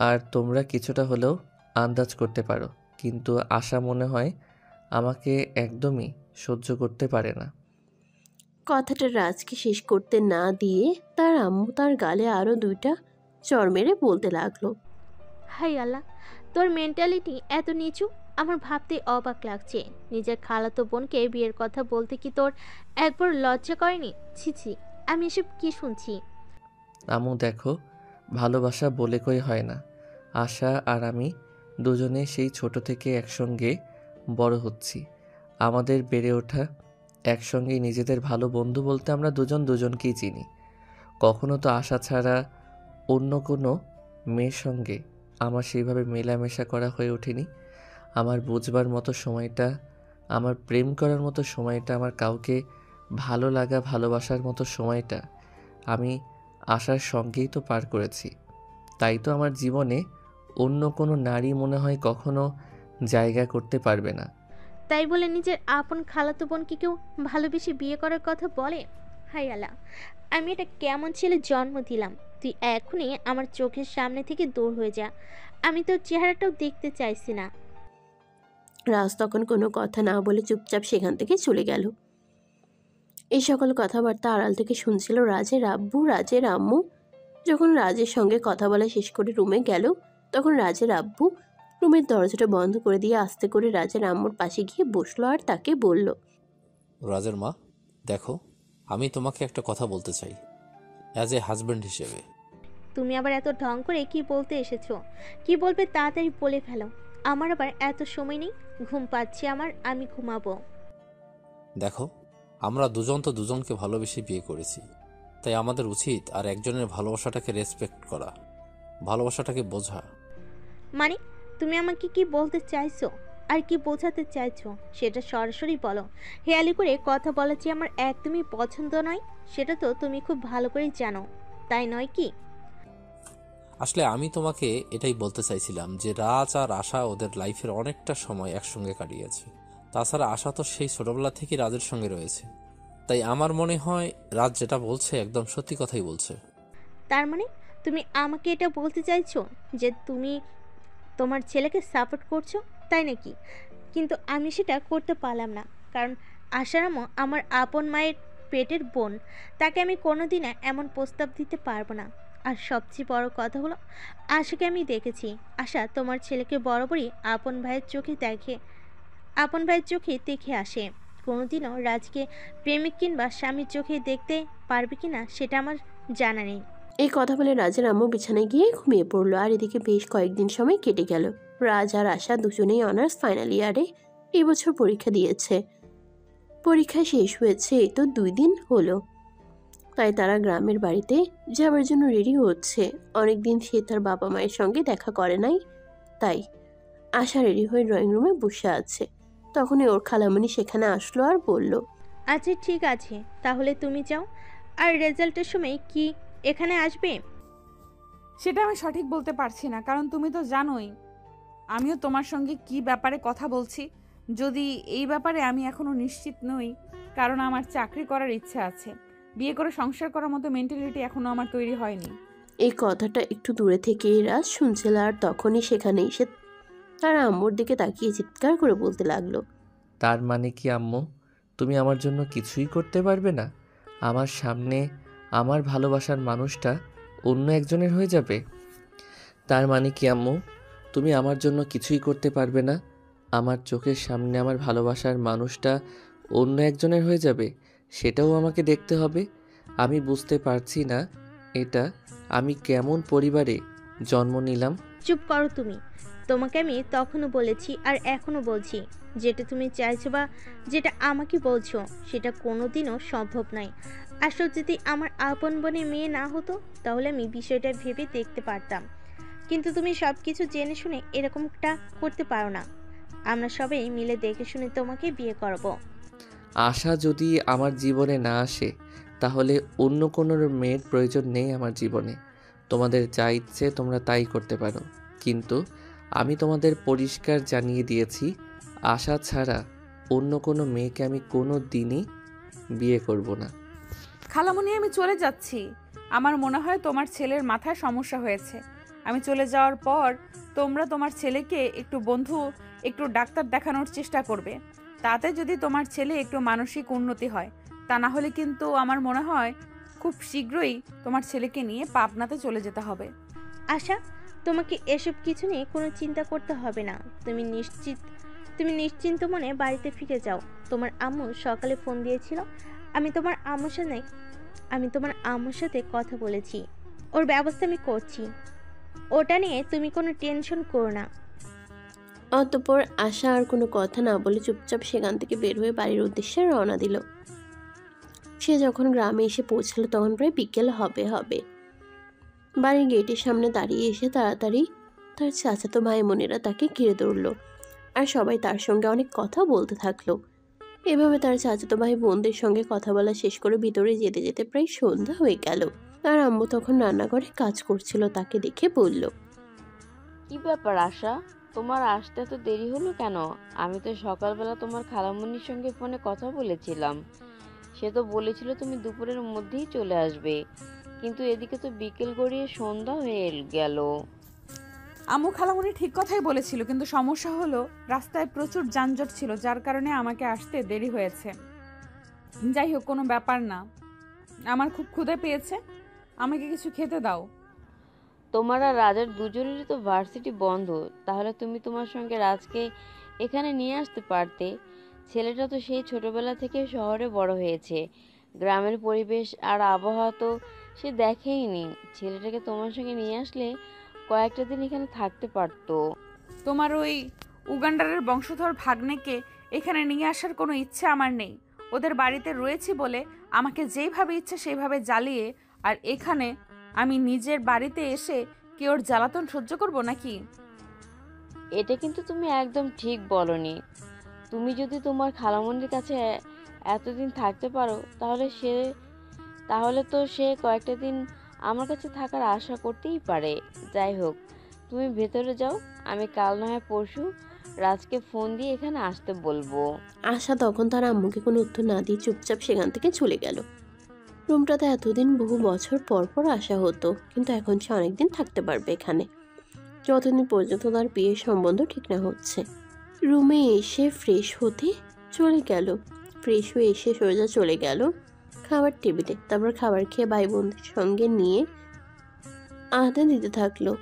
S1: আর তোমরা কিছুটা হলেও আন্দাজ করতে পারো। কিন্তু আশা মনে হয় আমাকে একদমই সহ্য করতে পারে না।
S3: কথাটা রাজকে শেষ করতে না দিয়ে তার আম্মু তার গালে আরও 2টা চড় মেরে বলতে লাগলো।
S4: হাই আল্লাহ, তোর মেন্টালিটি এত নিচু, আমার ভাবতে অবাক লাগছে। নিজের খালাতো বোনকে বিয়ের কথা বলতে কি তোর একবার লজ্জা করেনি? ছি ছি, আমি এসব কি শুনছি?
S1: আম্মু দেখো, ভালোবাসা বলে কই হয় না। আশা আর আমি দুজনে সেই ছোট থেকে একসঙ্গে বড় হচ্ছি। আমাদের বেড়ে ওঠা একসঙ্গেই। নিজেদের ভালো বন্ধু বলতে আমরা দুজন দুজনকেই চিনি। কখনো তো আশা ছাড়া অন্য কোনো মেয়ের সঙ্গে আমার সেইভাবে মেলামেশা করা হয়ে ওঠেনি। আমার বুঝবার মতো সময়টা, আমার প্রেম করার মতো সময়টা, আমার কাউকে ভালো লাগা ভালোবাসার মতো সময়টা আমি আশার সঙ্গেই তো পার করেছি। তাই তো আমার জীবনে অন্য কোনো নারী মনে হয় কখনো জায়গা করতে পারবে না।
S4: তাই বলে নিজের আপন খালাতো বোনকে কেউ ভালোবেসে বিয়ে করার কথা বলে? হাই আল্লাহ, আমি এটা কেমন ছেলে জন্ম দিলাম? তুই এখনই আমার চোখের সামনে থেকে দূর হয়ে যা, আমি তোর চেহারাটাও দেখতে চাইছি না।
S3: রাজ তখন কোনো কথা না বলে চুপচাপ সেখান থেকে চলে গেল। এই সকল কথাবার্তা আড়াল থেকে শুনছিল রাজের আব্বু, রাজের আম্মু। যখন রাজের সঙ্গে কথা বলা শেষ করে রুমে গেল, তখন রাজের আব্বু রুমের দরজাটা বন্ধ করে দিয়ে আস্তে করে রাজের আম্মুর পাশে গিয়ে বসলো আর তাকে বলল,
S5: রাজের মা, দেখো, আমি তোমাকে একটা কথা বলতে চাই অ্যাজ এ হাজব্যান্ড হিসেবে।
S4: তুমি আবার এত ঢং করে কি বলতে এসেছো? কি বলবে তাড়াতাড়ি বলে ফেলো, আমার আবার এত সময় নেই, ঘুম পাচ্ছে আমার, আমি ঘুমাবো।
S5: দেখো, আমরা দুজন তো দুজনকে ভালোবেসে বিয়ে করেছি, তাই আমাদের উচিত আর একজনের ভালোবাসাটাকে রেসপেক্ট করা, ভালোবাসাটাকে বোঝা।
S4: মানে তুমি আমাকে কি বলতে চাইছো আর কি বোঝাতে চাইছো সেটা সরাসরি বলো। হেয়ালি করে কথা বলা যে আমার একদমই পছন্দ নয়, সেটা তো তুমি খুব ভালো করেই জানো, তাই নয় কি?
S5: আসলে আমি তোমাকে এটাই বলতে চাইছিলাম যে রাজ আর আশা ওদের লাইফের অনেকটা সময় একসঙ্গে কাটিয়েছে। তাছাড়া আশা তো সেই ছোটবেলা থেকেই রাজের সঙ্গে রয়েছে। তাই আমার মনে হয় রাজ যেটা বলছে একদম সত্যি কথাই বলছে।
S4: তার মানে তুমি আমাকে এটা বলতে চাইছো যে তুমি তোমার ছেলেকে সাপোর্ট করছো, তাই নাকি? কিন্তু আমি সেটা করতে পারলাম না, কারণ আশারামও আমার আপন মায়ের পেটের বোন, তাকে আমি কোনোদিনও এমন প্রস্তাব দিতে পারবো না। আর সবচেয়ে বড় কথা হলো, আশাকে আমি দেখেছি, আশা তোমার ছেলেকে বরাবরই আপন ভাইয়ের চোখে দেখে, আপন ভাইয়ের চোখে দেখে আসে। কোনোদিনও রাজকে প্রেমিক কিংবা স্বামীর চোখে দেখতে পারবে কিনা সেটা আমার জানা নেই।
S3: এই কথা বলে রাজের আম্মু বিছানায় গিয়ে ঘুমিয়ে পড়লো। আর এদিকে বেশ কয়েকদিন সময় কেটে গেল। রাজ আর আশা দুজনেই অনার্স ফাইনাল ইয়ারে এবছর পরীক্ষা দিয়েছে। পরীক্ষা শেষ হয়েছে এই তো 2 দিন হলো। তাই তারা গ্রামের বাড়িতে যাওয়ার জন্য রেডি হচ্ছে। অনেকদিন সে তার বাবা মায়ের সঙ্গে দেখা করে নাই, তাই আশা রেডি হয়ে ড্রয়িং রুমে বসে আছে। তখনই ওর খালামণি সেখানে আসলো আর বলল,
S4: আচ্ছা ঠিক আছে, তাহলে তুমি যাও। আর রেজাল্টের সময় কি এখানে আসবে?
S2: সেটা আমি সঠিক বলতে পারছি না, কারণ তুমি তো জানোই আমিও তোমার সঙ্গে কি ব্যাপারে কথা বলছি। যদি এই ব্যাপারে আমি এখনো নিশ্চিত নই, কারণ আমার চাকরি করার ইচ্ছা আছে। বিয়ে করে সংসার করার মতো মেন্টালিটি এখনো আমার তৈরি হয়নি।
S3: এই কথাটা একটু দূরে থেকেই রাজ শুনছিল। আর তখনই সেখানে এসে তার আম্মুর দিকে তাকিয়ে চিৎকার করে বলতে লাগলো,
S1: তার মানে কি আম্মু, তুমি আমার জন্য কিছুই করতে পারবে না? আমার সামনে আমার ভালোবাসার মানুষটা অন্য একজনের হয়ে যাবে? তার মানে কি আম্মু, তুমি আমার জন্য কিছুই করতে পারবে না? আমার চোখের সামনে আমার ভালোবাসার মানুষটা অন্য একজনের হয়ে যাবে, সেটাও আমাকে দেখতে হবে? আমি বুঝতে পারছি না এটা আমি কেমন পরিবারে জন্ম নিলাম।
S4: চুপ করো তুমি। তোমাকে আমি তখনও বলেছি আর এখনও বলছি, যেটা তুমি চাইছো বা যেটা আমাকে বলছো সেটা কোনোদিনও সম্ভব নয়। আসলে যদি আমার আপন বোনের মেয়ে না হতো তাহলে আমি বিষয়টা ভেবে দেখতে পারতাম, কিন্তু তুমি সব কিছু জেনে শুনে এরকমটা করতে পারো না। আমরা সবাই মিলে দেখে শুনে তোমাকে বিয়ে করব।
S1: আশা যদি আমার জীবনে না আসে তাহলে অন্য কোনো মেয়ের প্রয়োজন নেই আমার জীবনে। তোমাদের যা ইচ্ছে তোমরা তাই করতে পারো, কিন্তু আমি তোমাদের পরিষ্কার জানিয়ে দিয়েছি, আশা ছাড়া অন্য কোনো মেয়েকে আমি কোনো দিনই বিয়ে করব না।
S2: খালামণি, আমি চলে যাচ্ছি। আমার মনে হয় তোমার ছেলের মাথায় সমস্যা হয়েছে। আমি চলে যাওয়ার পর তোমরা তোমার ছেলেকে একটু ডাক্তার দেখানোর চেষ্টা করবে। তাতে যদি তোমার ছেলে একটু মানসিক উন্নতি হয়, তা না হলে কিন্তু আমার মনে হয় খুব শীঘ্রই তোমার ছেলেকে নিয়ে পাবনাতে চলে যেতে হবে।
S4: আশা, তোমাকে এসব কিছু নিয়ে কোনো চিন্তা করতে হবে না। তুমি নিশ্চিন্ত মনে বাড়িতে ফিরে যাও। তোমার আম্মু সকালে ফোন দিয়েছিল। আমি তোমার আম্মুর সাথে কথা বলেছি। ওর ব্যবস্থা আমি করছি। ওটা নিয়ে তুমি কোনো টেনশন করো না।
S3: অতঃপর আশা আর কোনো কথা না বলে চুপচাপ সেখান থেকে বের হয়ে বাড়ির উদ্দেশ্যে রওনা দিল। সে যখন গ্রামে এসে পৌঁছালো তখন প্রায় বিকেল হবে। বাড়ির গেটের সামনে দাঁড়িয়ে এসে তাড়াতাড়ি তার চাচাতো ভাই বোনেরা তাকে ঘিরে ধরল, আর সবাই তার সঙ্গে অনেক কথা বলতে থাকলো। এভাবে তার চাচাতো ভাই বোনদের সঙ্গে কথা বলা শেষ করে ভিতরে যেতে যেতে প্রায় সন্ধ্যা হয়ে গেল। তার আম্মু তখন রান্নাঘরে কাজ করছিল, তাকে দেখে বলল,
S6: কি ব্যাপার আশা, তোমার আসতে এত দেরি হলো কেন? আমি তো সকালবেলা তোমার খালামণির সঙ্গে ফোনে কথা বলেছিলাম। সে তো বলেছিল তুমি দুপুরের মধ্যেই চলে আসবে, কিন্তু এদিকে তো বিকেল গড়িয়ে সন্ধ্যা হয়ে গেল।
S2: আম্মু খালামণি ঠিক কথাই বলেছিল, কিন্তু সমস্যা হলো রাস্তায় প্রচুর যানজট ছিল, যার কারণে আমাকে আসতে দেরি হয়েছে। যাই হোক, কোনো ব্যাপার না। আমার খুব ক্ষুধা পেয়েছে, আমাকে কিছু খেতে দাও।
S6: তোমার আর রাজার দুজনেরই তো ভার্সিটি বন্ধ, তাহলে তুমি তোমার সঙ্গে রাজকে এখানে নিয়ে আসতে পারতে। ছেলেটা তো সেই ছোটবেলা থেকে শহরে বড় হয়েছে, গ্রামের পরিবেশ আর আবহাওয়া তো সে দেখেইনি। ছেলেটাকে তোমার সঙ্গে নিয়ে আসলে কয়েকটা দিন এখানে থাকতে পারতো।
S2: তোমার ওই উগান্ডারের বংশধর ভাগ্নেকে এখানে নিয়ে আসার কোনো ইচ্ছে আমার নেই। ওদের বাড়িতে রয়েছি বলে আমাকে যেইভাবে ইচ্ছে সেইভাবে জ্বালিয়ে, আর এখানে আমি নিজের বাড়িতে এসে কি ওর জ্বালাতন সহ্য করব নাকি?
S6: এটা কিন্তু তুমি একদম ঠিক বলনি। তুমি যদি তোমার খালামণির কাছে এতদিন থাকতে পারো, তাহলে তো সে কয়েকটা দিন আমার কাছে থাকার আশা করতেই পারে। যাই হোক, তুমি ভেতরে যাও, আমি কাল না হয় পরশু রাজকে ফোন দিয়ে এখানে আসতে বলবো।
S3: আশা তখন তার আম্মুকে কোনো উত্তর না দিয়ে চুপচাপ সেখান থেকে চলে গেল। রুমটাতে এতদিন বহু বছর পর পর আসা হতো, কিন্তু এখন সে অনেকদিন থাকতে পারবে এখানে, যতদিন পর্যন্ত তার বিয়ের সম্বন্ধ ঠিক না হচ্ছে। রুমে এসে ফ্রেশ হতে চলে গেল। ফ্রেশ হয়ে এসে সোজা চলে গেল খাবার টেবিলে। তারপর খাবার খেয়ে ভাই বোনদের সঙ্গে নিয়ে আড্ডা দিতে থাকলো।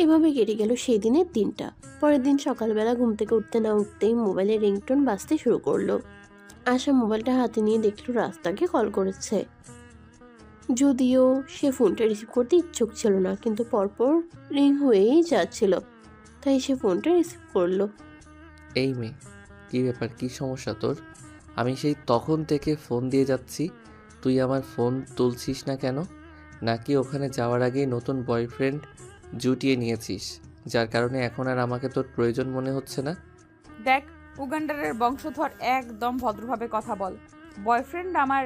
S3: এভাবে কেটে গেল সেই দিনের দিনটা। পরের দিন সকালবেলা ঘুম থেকে উঠতে না উঠতেই মোবাইলে রিংটোন বাজতে শুরু করলো। আশা মোবাইলটা হাতে নিয়ে দেখলো রাস্তাকে কল করেছে। যদিও সে ফোনটা রিসিভ করতে ইচ্ছুক ছিল না, কিন্তু পরপর রিং হয়েই যাচ্ছিল, তাই সে ফোনটা রিসিভ করলো।
S1: এই মেয়ে, কী ব্যাপার, কী সমস্যা তোর? আমি সেই তখন থেকে ফোন দিয়ে যাচ্ছি, তুই আমার ফোন তুলছিস না কেন? নাকি ওখানে যাওয়ার আগেই নতুন বয়ফ্রেন্ড জুটিয়ে নিয়েছিস, যার কারণে এখন আর আমাকে তোর প্রয়োজন মনে হচ্ছে না?
S2: দেখ, উগান্ডারের বংশধর, একদম ভদ্রভাবে কথা বল। বয়ফ্রেন্ড আমার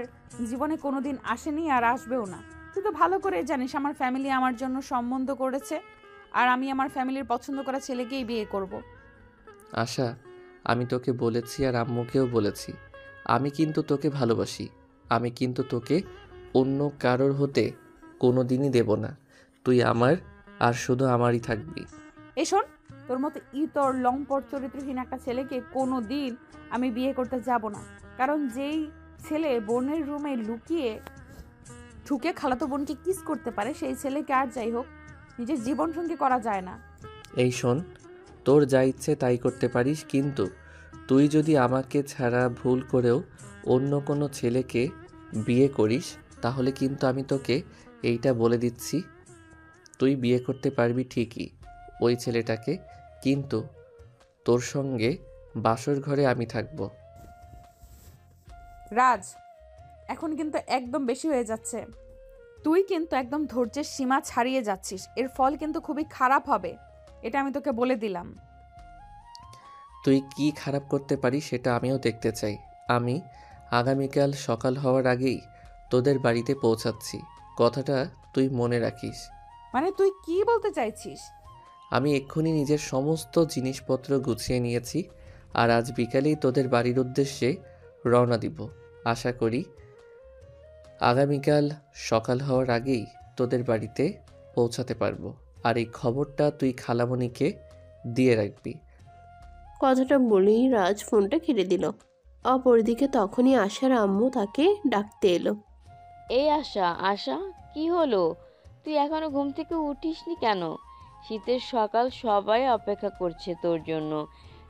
S2: জীবনে কোনোদিন আসেনি আর আসবেও না। তুই তো ভালো করে জানিস আমার ফ্যামিলি আমার জন্য সম্বন্ধ করেছে, আর আমি আমার ফ্যামিলির পছন্দ করা ছেলেকেই বিয়ে করব।
S1: আশা, আমি তোকে বলেছি আর আম্মুকেও বলেছি, আমি কিন্তু তোকে ভালোবাসি। আমি কিন্তু তোকে অন্য কারোর হতে কোনো দিনই দেব না। তুই আমার আর শুধু আমারই থাকবি।
S2: এই শোন, তোর মতো ইতর লম্পট চরিত্রহীন একটা ছেলেকে কোনো দিন আমি বিয়ে করতে যাব না। কারণ যেই ছেলে বোনের রুমে লুকিয়ে ঢুকে খালাতো বোনকে কিস করতে পারে, সেই ছেলেকে আর যাই হোক নিজের জীবন সঙ্গী করা যায় না।
S1: এই শোন, তোর যা ইচ্ছে তাই করতে পারিস, কিন্তু তুই যদি আমাকে ছাড়া ভুল করেও অন্য কোনো ছেলেকে বিয়ে করিস, তাহলে কিন্তু আমি তোকে এইটা বলে দিচ্ছি, তুই বিয়ে করতে পারবি ঠিকই ওই ছেলেটাকে, কিন্তু তোর সঙ্গে বাসর ঘরে আমি থাকবো।
S2: রাজ, এখন কিন্তু একদম বেশি হয়ে যাচ্ছে। তুই কিন্তু একদম ধৈর্যের সীমা ছাড়িয়ে যাচ্ছিস। এর ফল কিন্তু খুবই খারাপ হবে, এটা আমি তোকে বলে দিলাম।
S1: তুই কি খারাপ করতে পারিস সেটা আমিও দেখতে চাই। আমি আগামীকাল সকাল হওয়ার আগেই তোদের বাড়িতে পৌঁছাচ্ছি, কথাটা তুই মনে রাখিস।
S2: মানে তুই কি বলতে চাইছিস?
S1: আমি এক্ষুনি নিজের সমস্ত জিনিসপত্র গুছিয়ে নিয়েছি, আর আজ বিকালেই তোদের বাড়ির উদ্দেশ্যে রওনা দিব। আশা করি আগামীকাল সকাল হওয়ার আগেই তোদের বাড়িতে পৌঁছাতে পারবো। আর এই খবরটা তুই খালামণিকে দিয়ে রাখবি।
S3: কথাটা বলেই রাজ ফোনটা কেটে দিল। অপরদিকে তখনই আশার আম্মু তাকে ডাকতে এলো।
S6: এই আশা, আশা, কি হলো? তুই এখনো ঘুম থেকে উঠিসনি কেন? শীতের সকাল, সবাই অপেক্ষা করছে তোর জন্য।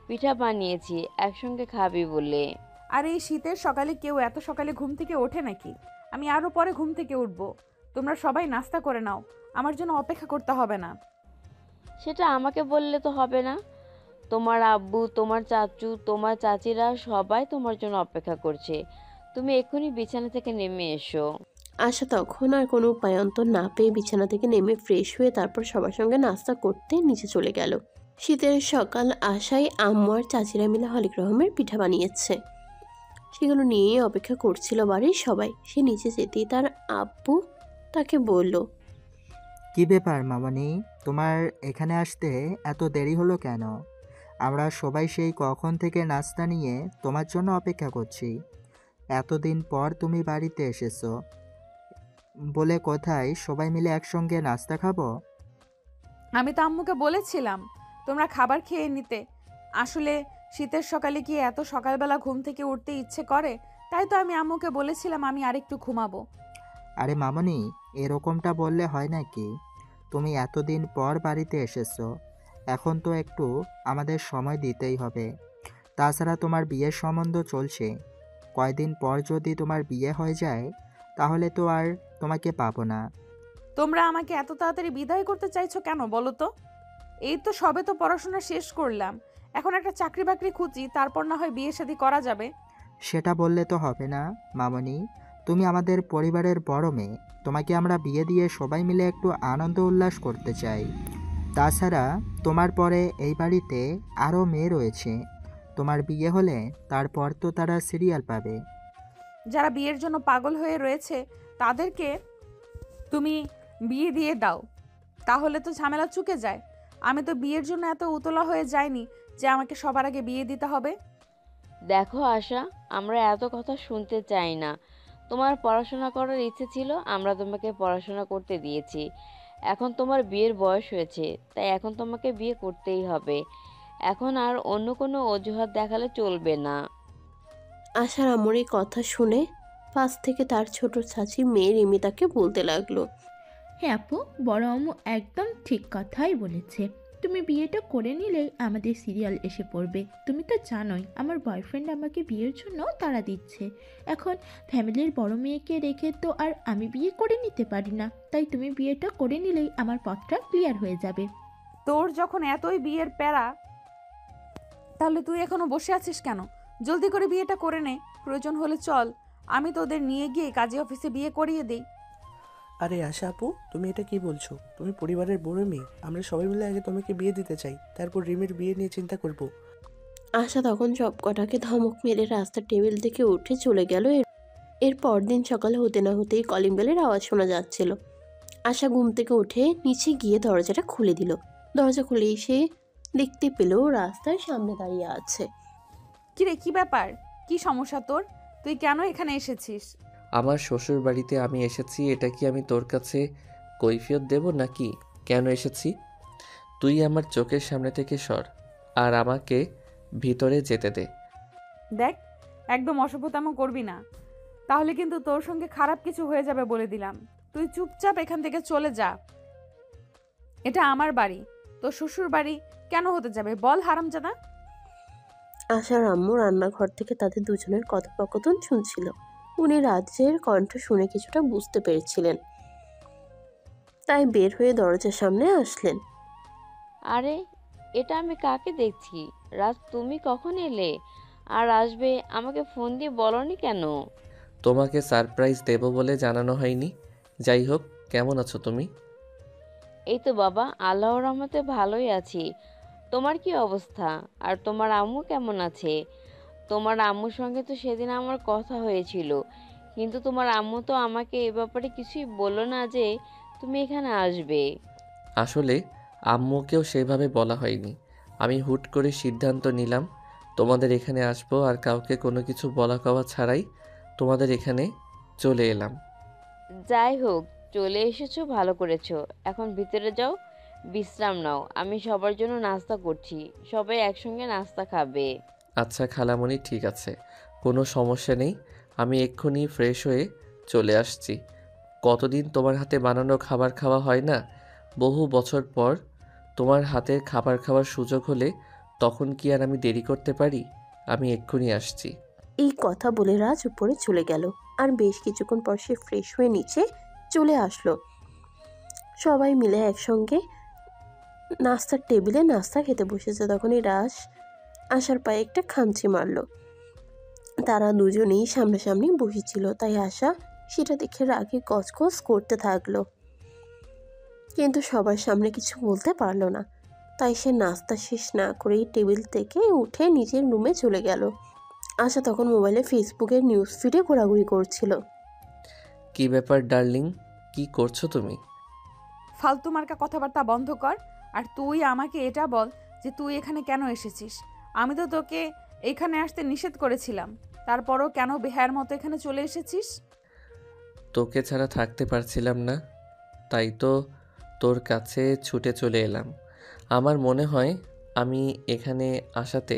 S6: পিঠা বানিয়েছি, একসঙ্গে খাবি বলে।
S2: আর এই শীতের সকালে কেউ এত সকালে ঘুম থেকে ওঠে নাকি? আমি আরও পরে ঘুম থেকে উঠব। তোমরা সবাই নাস্তা করে নাও, আমার জন্য অপেক্ষা করতে হবে না।
S6: সেটা আমাকে বললে তো হবে না। তোমার আব্বু, তোমার চাচু, তোমার চাচিরা সবাই তোমার জন্য অপেক্ষা করছে। তুমি এক্ষুনি বিছানা থেকে নেমে এসো।
S3: আশা তখন আর কোনো উপায়ন্তর না পেয়ে বিছানা থেকে নেমে ফ্রেশ হয়ে তারপর সবার সঙ্গে নাস্তা করতে নিচে চলে গেল। শীতের সকাল আশায় আম্মু আর চাচিরা মিলে হরেক রকমের পিঠা বানিয়েছে। সেগুলো নিয়ে অপেক্ষা করছিল বাড়ির সবাই। সে নিচে যেতেই তার আব্বু তাকে বলল,
S7: কি ব্যাপার মামনি, তোমার এখানে আসতে এত দেরি হলো কেন? আমরা সবাই সেই কখন থেকে নাস্তা নিয়ে তোমার জন্য অপেক্ষা করছি। এতদিন পর তুমি বাড়িতে এসেছো বলে কোথায় সবাই মিলে একসঙ্গে নাস্তা খাবো?
S2: আমি তো আম্মুকে বলেছিলাম তোমরা খাবার খেয়ে নিতে। আসলে শীতের সকালে কি এত সকালবেলা ঘুম থেকে উঠতে ইচ্ছে করে? তাই তো আমি আম্মুকে বলেছিলাম আমি আরেকটু ঘুমাবো।
S7: আরে মামনি, এরকমটা বললে হয় নাকি? তুমি এতদিন পর বাড়িতে এসেছো, এখন তো একটু আমাদের সময় দিতেই হবে। তাছাড়া তোমার বিয়ের সম্বন্ধ চলছে। কয়দিন পর যদি তোমার বিয়ে হয়ে যায় তাহলে তো আর তোমাকে পাবো না।
S2: তোমরা আমাকে এত তাড়াতাড়ি বিদায় করতে চাইছো কেন বলো তো? এই তো সবে তো পড়াশোনা শেষ করলাম, এখন একটা চাকরি বাকরি খুঁজি, তারপর না হয় বিয়ে শাদী করা যাবে।
S7: সেটা বললে তো হবে না মামনি, তুমি আমাদের পরিবারের বড় মেয়ে। তোমাকে আমরা বিয়ে দিয়ে সবাই মিলে একটু আনন্দ উল্লাস করতে চাই। তাছাড়া তোমার পরে এই বাড়িতে আরও মেয়ে রয়েছে। তোমার বিয়ে হলে তারপর তো তারা সিরিয়াল পাবে।
S2: যারা বিয়ের জন্য পাগল হয়ে রয়েছে তাদেরকে তুমি বিয়ে দিয়ে দাও, তাহলে তো ঝামেলা চুকে যায়। আমি তো বিয়ের জন্য এত উতলা হয়ে যাইনি যে আমাকে সবার আগে বিয়ে দিতে হবে।
S6: দেখো আশা, আমরা এত কথা শুনতে চাই না। তোমার পড়াশোনা করার ইচ্ছে ছিল, আমরা তোমাকে পড়াশোনা করতে দিয়েছি। এখন তোমার বিয়ের বয়স হয়েছে, তাই এখন তোমাকে বিয়ে করতেই হবে। এখন আর অন্য কোনো অজুহাত দেখালে চলবে না।
S3: আশার আম্মুর এই কথা শুনে পাশ থেকে তার ছোট চাচি মেয়ে রিমি তাকে বলতে লাগলো,
S8: হ্যাঁ আপু, বড় আম্মু একদম ঠিক কথাই বলেছে। তুমি বিয়েটা করে নিলেই আমাদের সিরিয়াল এসে পড়বে। তুমি তো জানোই আমার বয়ফ্রেন্ড আমাকে বিয়ের জন্য তাড়া দিচ্ছে। এখন ফ্যামিলির বড় মেয়েকে রেখে তো আর আমি বিয়ে করে নিতে পারি না। তাই তুমি বিয়েটা করে নিলেই আমার পথটা ক্লিয়ার হয়ে যাবে।
S2: তোর যখন এতই বিয়ের প্যারা, তাহলে তুই এখনো বসে আছিস কেন? জলদি করে বিয়েটা করে নে। প্রয়োজন হলে চল, আমি তোদের নিয়ে গিয়ে কাজী অফিসে বিয়ে করিয়ে দিই।
S9: আরে আশা আপু, তুমি এটা কি বলছো? তুমি পরিবারের বড় মেয়ে, আমরা সবাই মিলে আগে তোমাকে বিয়ে দিতে চাই, তারপর রিমির বিয়ে নিয়ে চিন্তা করব।
S3: আশা তখন সব কটাকে ধমক মেরে রাস্তার টেবিল থেকে উঠে চলে গেল। এর পরদিন সকালে হতে না হতেই কলিং বেলের আওয়াজ শোনা যাচ্ছিল। আশা ঘুম থেকে উঠে নিচে গিয়ে দরজাটা খুলে দিল। দরজা খুলেই সে দেখতে পেল রাস্তার সামনে দাঁড়িয়ে আছে।
S2: কিরে, কি ব্যাপার? কি সমস্যা তোর? তুই কেন এখানে এসেছিস?
S1: আমার শ্বশুর বাড়িতে আমি এসেছি, এটা কি আমি তোর কাছে কৈফিয়ত দেব নাকি কেন এসেছি? তুই আমার চোখের সামনে থেকে সর আর আমাকে ভিতরে যেতে দে।
S2: দেখ, একদম অসভ্যতামো করবি না, তাহলে কিন্তু তোর সঙ্গে খারাপ কিছু হয়ে যাবে বলে দিলাম। তুই চুপচাপ এখান থেকে চলে যা। এটা আমার বাড়ি, তোর শ্বশুর বাড়ি কেন হতে যাবে বল হারামজাদা?
S3: আশার আম্মু রান্নাঘর থেকে তাদের দুজনের কথোপকথন শুনছিল। উনি রাজের কণ্ঠ শুনে কিছুটা বুঝতে পেরেছিলেন, তাই বের হয়ে দরজার সামনে আসলেন।
S6: আরে, এটা আমি কাকে দেখছি? রাজ, তুমি কখন এলে? আর আসবে আমাকে ফোন দিয়ে বলনি কেন?
S1: তোমাকে সারপ্রাইজ দেব বলে জানানো হয়নি। যাই হোক, কেমন আছো তুমি?
S6: এই তো বাবা, আল্লাহর রহমতে ভালোই আছি। তোমার কি অবস্থা? আর তোমার আম্মু কেমন আছে? তোমার আম্মুর সঙ্গে তো সেদিন আমার কথা হয়েছিল, কিন্তু তোমার আম্মু তো আমাকে এ ব্যাপারে কিছুই বললো না যে তুমি এখানে আসবে।
S1: আসলে আম্মুকেও সেভাবে বলা হয়নি। আমি হুট করে সিদ্ধান্ত নিলাম তোমাদের এখানে আসবো আর কাউকে কোনো কিছু বলা কওয়া ছাড়াই তোমাদের এখানে চলে এলাম।
S6: যাই হোক, চলে এসেছো, ভালো করেছো। এখন ভিতরে যাও, বিশ্রাম নাও। আমি সবার জন্য নাস্তা করছি, সবাই একসঙ্গে নাস্তা খাবে।
S1: আচ্ছা খালামণি, ঠিক আছে, কোনো সমস্যা নেই। আমি এক্ষুনি ফ্রেশ হয়ে চলে আসছি। কতদিন তোমার হাতে বানানো খাবার খাওয়া হয় না। বহু বছর পর তোমার হাতের খাবার খাওয়ার সুযোগ হলে তখন কি আর আমি দেরি করতে পারি? আমি এক্ষুনি আসছি।
S3: এই কথা বলে রাজ উপরে চলে গেল। আর বেশ কিছুক্ষণ পর সে ফ্রেশ হয়ে নিচে চলে আসলো। সবাই মিলে একসঙ্গে নাস্তার টেবিলে নাস্তা খেতে বসেছে। তখনই রাজ আশার পায়ে একটা খামচি মারলো। তারা দুজনেই সামনাসামনি বসেছিল, তাই আশা সেটা দেখে রাগে গজগজ করতে থাকলো, কিন্তু সবার সামনে কিছু বলতে পারলো না। তাই সে নাস্তা শেষ না করেই টেবিল থেকে উঠে নিজের রুমে চলে গেল। আশা তখন মোবাইলে ফেসবুকের নিউজ ফিডে ঘোরাঘুরি করছিল।
S1: কি ব্যাপার ডার্লিং, কি করছো তুমি?
S2: ফালতু মার্কা কথাবার্তা বন্ধ কর। আর তুই আমাকে এটা বল যে তুই এখানে কেন এসেছিস। আমি তো তোকে এখানে আসতে নিষেধ করেছিলাম, তারপরও কেন বেহায়ার মতো এখানে চলে এসেছিস?
S1: তোকে ছাড়া থাকতে পারছিলাম না, তাই তো তোর কাছে ছুটে চলে এলাম। আমার মনে হয় আমি এখানে আসাতে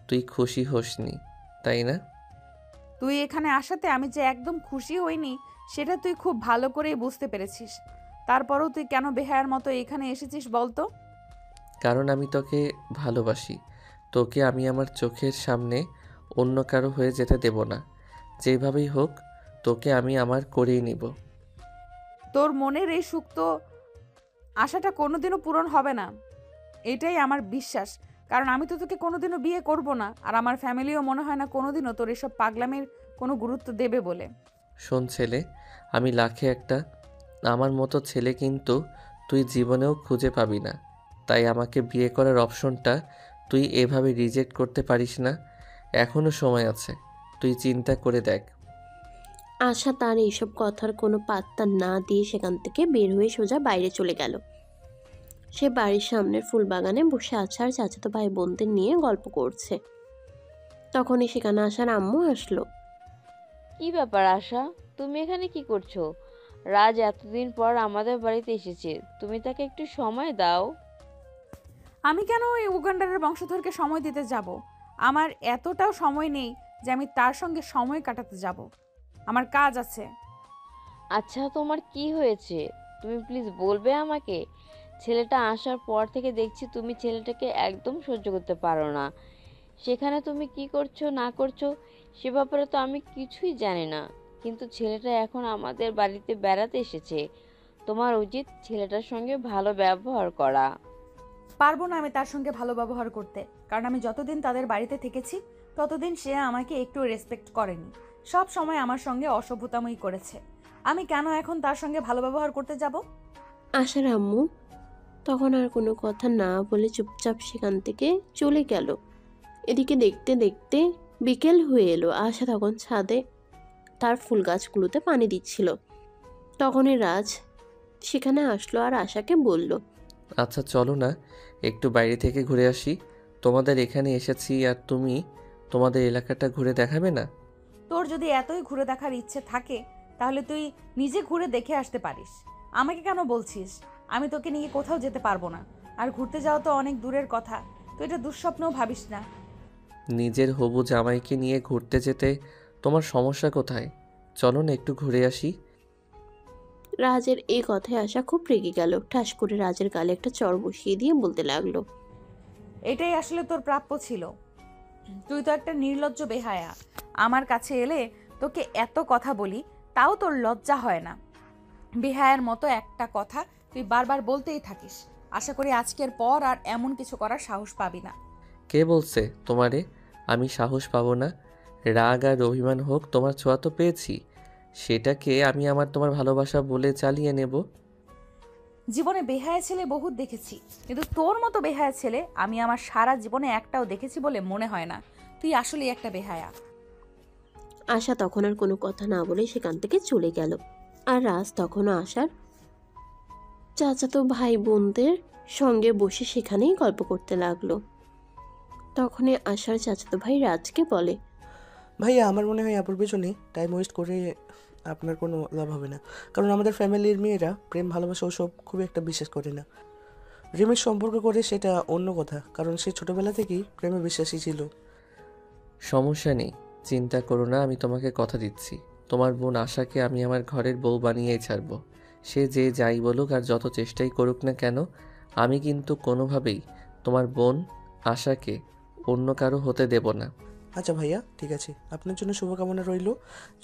S1: তুই খুশি হোসনি, তাই না?
S2: তুই এখানে আসাতে আমি যে একদম খুশি হইনি সেটা তুই খুব ভালো করেই বুঝতে পেরেছিস। তারপরও তুই কেন বেহায়ার মতো এখানে এসেছিস বলতো?
S1: কারণ আমি তোকে ভালোবাসি। তোকে আমি আমার চোখের সামনে অন্য কারো হয়ে যেতে দেব না। যেভাবেই হোক তোকে আমি আমার করেই নিব।
S2: তোর মনের এই সুপ্ত আশাটা কোনোদিনও পূরণ হবে না, এটাই আমার বিশ্বাস। কারণ আমি তো তোকে কোনোদিনও বিয়ে করব না, আর আমার ফ্যামিলিও মনে হয় না কোনোদিনও তোর এসব পাগলামির কোনো গুরুত্ব দেবে বলে।
S1: শোন ছেলে, আমি লাখে একটা, আমার মতো ছেলে কিন্তু তুই জীবনেও খুঁজে পাবি না। তাই আমাকে বিয়ে করার অপশনটা তুই এভাবে রিজেক্ট করতে পারিস না। এখনও সময় আছে, তুই চিন্তা করে দেখ।
S3: আশা তার এইসব কথার কোনো পাত্তা না দিয়ে সেখান থেকে বের হয়ে সোজা বাইরে চলে গেল। সে বাড়ির সামনের ফুল বাগানে বসে আছে আর চাচাতো ভাই বোনদের নিয়ে গল্প করছে। তখনই সেখানে আসার আম্মু আসলো।
S6: কি ব্যাপার আশা, তুমি এখানে কি করছো? রাজ এতদিন পর আমাদের বাড়িতে এসেছে, তুমি তাকে একটু সময় দাও।
S2: আমি কেন এই উগান্ডারের বংশধরকে সময় দিতে যাব? আমার এতটাও সময় নেই যে আমি তার সঙ্গে সময় কাটাতে যাব। আমার কাজ আছে।
S6: আচ্ছা, তোমার কি হয়েছে তুমি প্লিজ বলবে আমাকে? ছেলেটা আসার পর থেকে দেখছি তুমি ছেলেটাকে একদম সহ্য করতে পারো না। সেখানে তুমি কি করছো না করছো সে ব্যাপারে তো আমি কিছুই জানি না, কিন্তু ছেলেটা এখন আমাদের বাড়িতে বেড়াতে এসেছে। তোমার উচিত ছেলেটার সঙ্গে ভালো ব্যবহার করা।
S2: পারবো না আমি তার সঙ্গে ভালো ব্যবহার করতে, কারণ আমি যতদিন তাদের বাড়িতে থেকেছি ততদিন সে আমাকে একটু রেসপেক্ট করেনি। সব সময় আমার সঙ্গে অসভ্যতামই করেছে। আমি কেন এখন তার সঙ্গে ভালো ব্যবহার করতে যাব?
S3: আশার আম্মু তখন আর কোনো কথা না বলে চুপচাপ সেখান থেকে চলে গেল। এদিকে দেখতে দেখতে বিকেল হয়ে এলো। আশা তখন ছাদে তার ফুল গাছগুলোতে পানি দিচ্ছিল। তখনই রাজ সেখানে আসলো আর আশাকে বলল,
S1: আচ্ছা চলো না একটু বাইরে থেকে ঘুরে আসি। তোমাদের এখানে এসেছি আর তুমি তোমাদের এলাকাটা ঘুরে দেখাবে না?
S2: তোর যদি এতই ঘুরে দেখার ইচ্ছে থাকে তাহলে তুই নিজে ঘুরে দেখে আসতে পারিস। আমাকে কেন বলছিস? আমি তোকে নিয়ে কোথাও যেতে পারবো না। আর ঘুরতে যাওয়া তো অনেক দূরের কথা, তুই এটা দুঃস্বপ্নও ভাবিস না।
S1: নিজের হবু জামাইকে নিয়ে ঘুরতে যেতে তোমার সমস্যা কোথায়? চলো না একটু ঘুরে আসি।
S3: রাজের এই কথায় আশা খুব রেগে গেল। ঠাস করে রাজের গালে একটা চড় বসিয়ে দিয়ে বলতে লাগলো,
S2: এটাই আসলে তোর প্রাপ্য ছিল। তুই তো একটা নির্লজ্জ বেহায়া। আমার কাছে এলে তোকে এত কথা বলি তাও তোর লজ্জা হয় না। বেহায়ার মতো একটা কথা তুই বারবার বলতেই থাকিস। আশা করি আজকের পর আর এমন কিছু করার সাহস পাবি না।
S1: কে বলছে তোমারে আমি সাহস পাবো না? রাগ আর অভিমান হোক, তোমার ছোঁয়া তো পেয়েছি, সেটাকে আমি আমার তোমার ভালোবাসা বলে চালিয়ে নেব।
S2: জীবনে বেহায়া ছেলে বহুত দেখেছি, কিন্তু তোর মতো বেহায়া ছেলে আমি আমার সারা জীবনে একটাও দেখেছি বলে মনে হয় না। তুই আসলে একটা বেহায়া।
S3: আশা তখন আর কোনো কথা না বলে সেখান থেকে চলে গেল। আর রাজ তখনও আশার চাচাতো ভাই বোনদের সঙ্গে বসে সেখানেই গল্প করতে লাগলো। তখনই আশার চাচাতো ভাই রাজকে বলে,
S9: ভাইয়া আমার মনে হয় আপুর পেছনে টাইম ওয়েস্ট করে আপনার কোনো লাভ হবে না, কারণ আমাদের ফ্যামিলির মেয়েরা প্রেম ভালোবাসা ওসব খুব একটা বিশ্বাস করে না। রিমির সম্পর্ক করে সেটা অন্য কথা, কারণ সে ছোটবেলা থেকেই প্রেমে বিশ্বাসী ছিল।
S1: সমস্যা নেই, চিন্তা করো না, আমি তোমাকে কথা দিচ্ছি। তোমার বোন আশাকে আমি আমার ঘরের বউ বানিয়েই ছাড়বো। সে যে যাই বলুক আর যত চেষ্টাই করুক না কেন, আমি কিন্তু কোনোভাবেই তোমার বোন আশাকে অন্য কারো হতে দেব না।
S9: আচ্ছা ভাইয়া, ঠিক আছে, আপনার জন্য শুভকামনা রইল।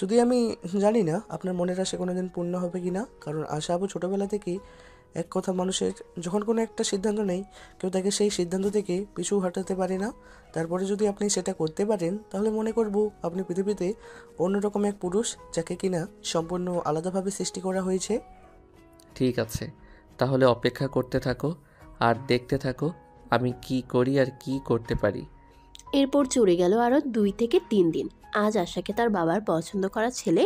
S9: যদি আমি জানি না আপনার মনের আশা কোনো দিন পূর্ণ হবে কি না, কারণ আশা আপু ছোটোবেলা থেকেই এক কথা, মানুষের যখন কোনো একটা সিদ্ধান্ত নেয় কেউ তাকে সেই সিদ্ধান্ত থেকে পিছু হটাতে পারে না। তারপরে যদি আপনি সেটা করতে পারেন তাহলে মনে করব আপনি পৃথিবীতে অন্যরকম এক পুরুষ, যাকে কিনা সম্পূর্ণ আলাদাভাবে সৃষ্টি করা হয়েছে।
S1: ঠিক আছে, তাহলে অপেক্ষা করতে থাকো আর দেখতে থাকো আমি কি করি আর কি করতে পারি।
S3: এরপর চলে গেল আরও 2 থেকে 3 দিন। আজ আশাকে তার বাবার পছন্দ করা ছেলে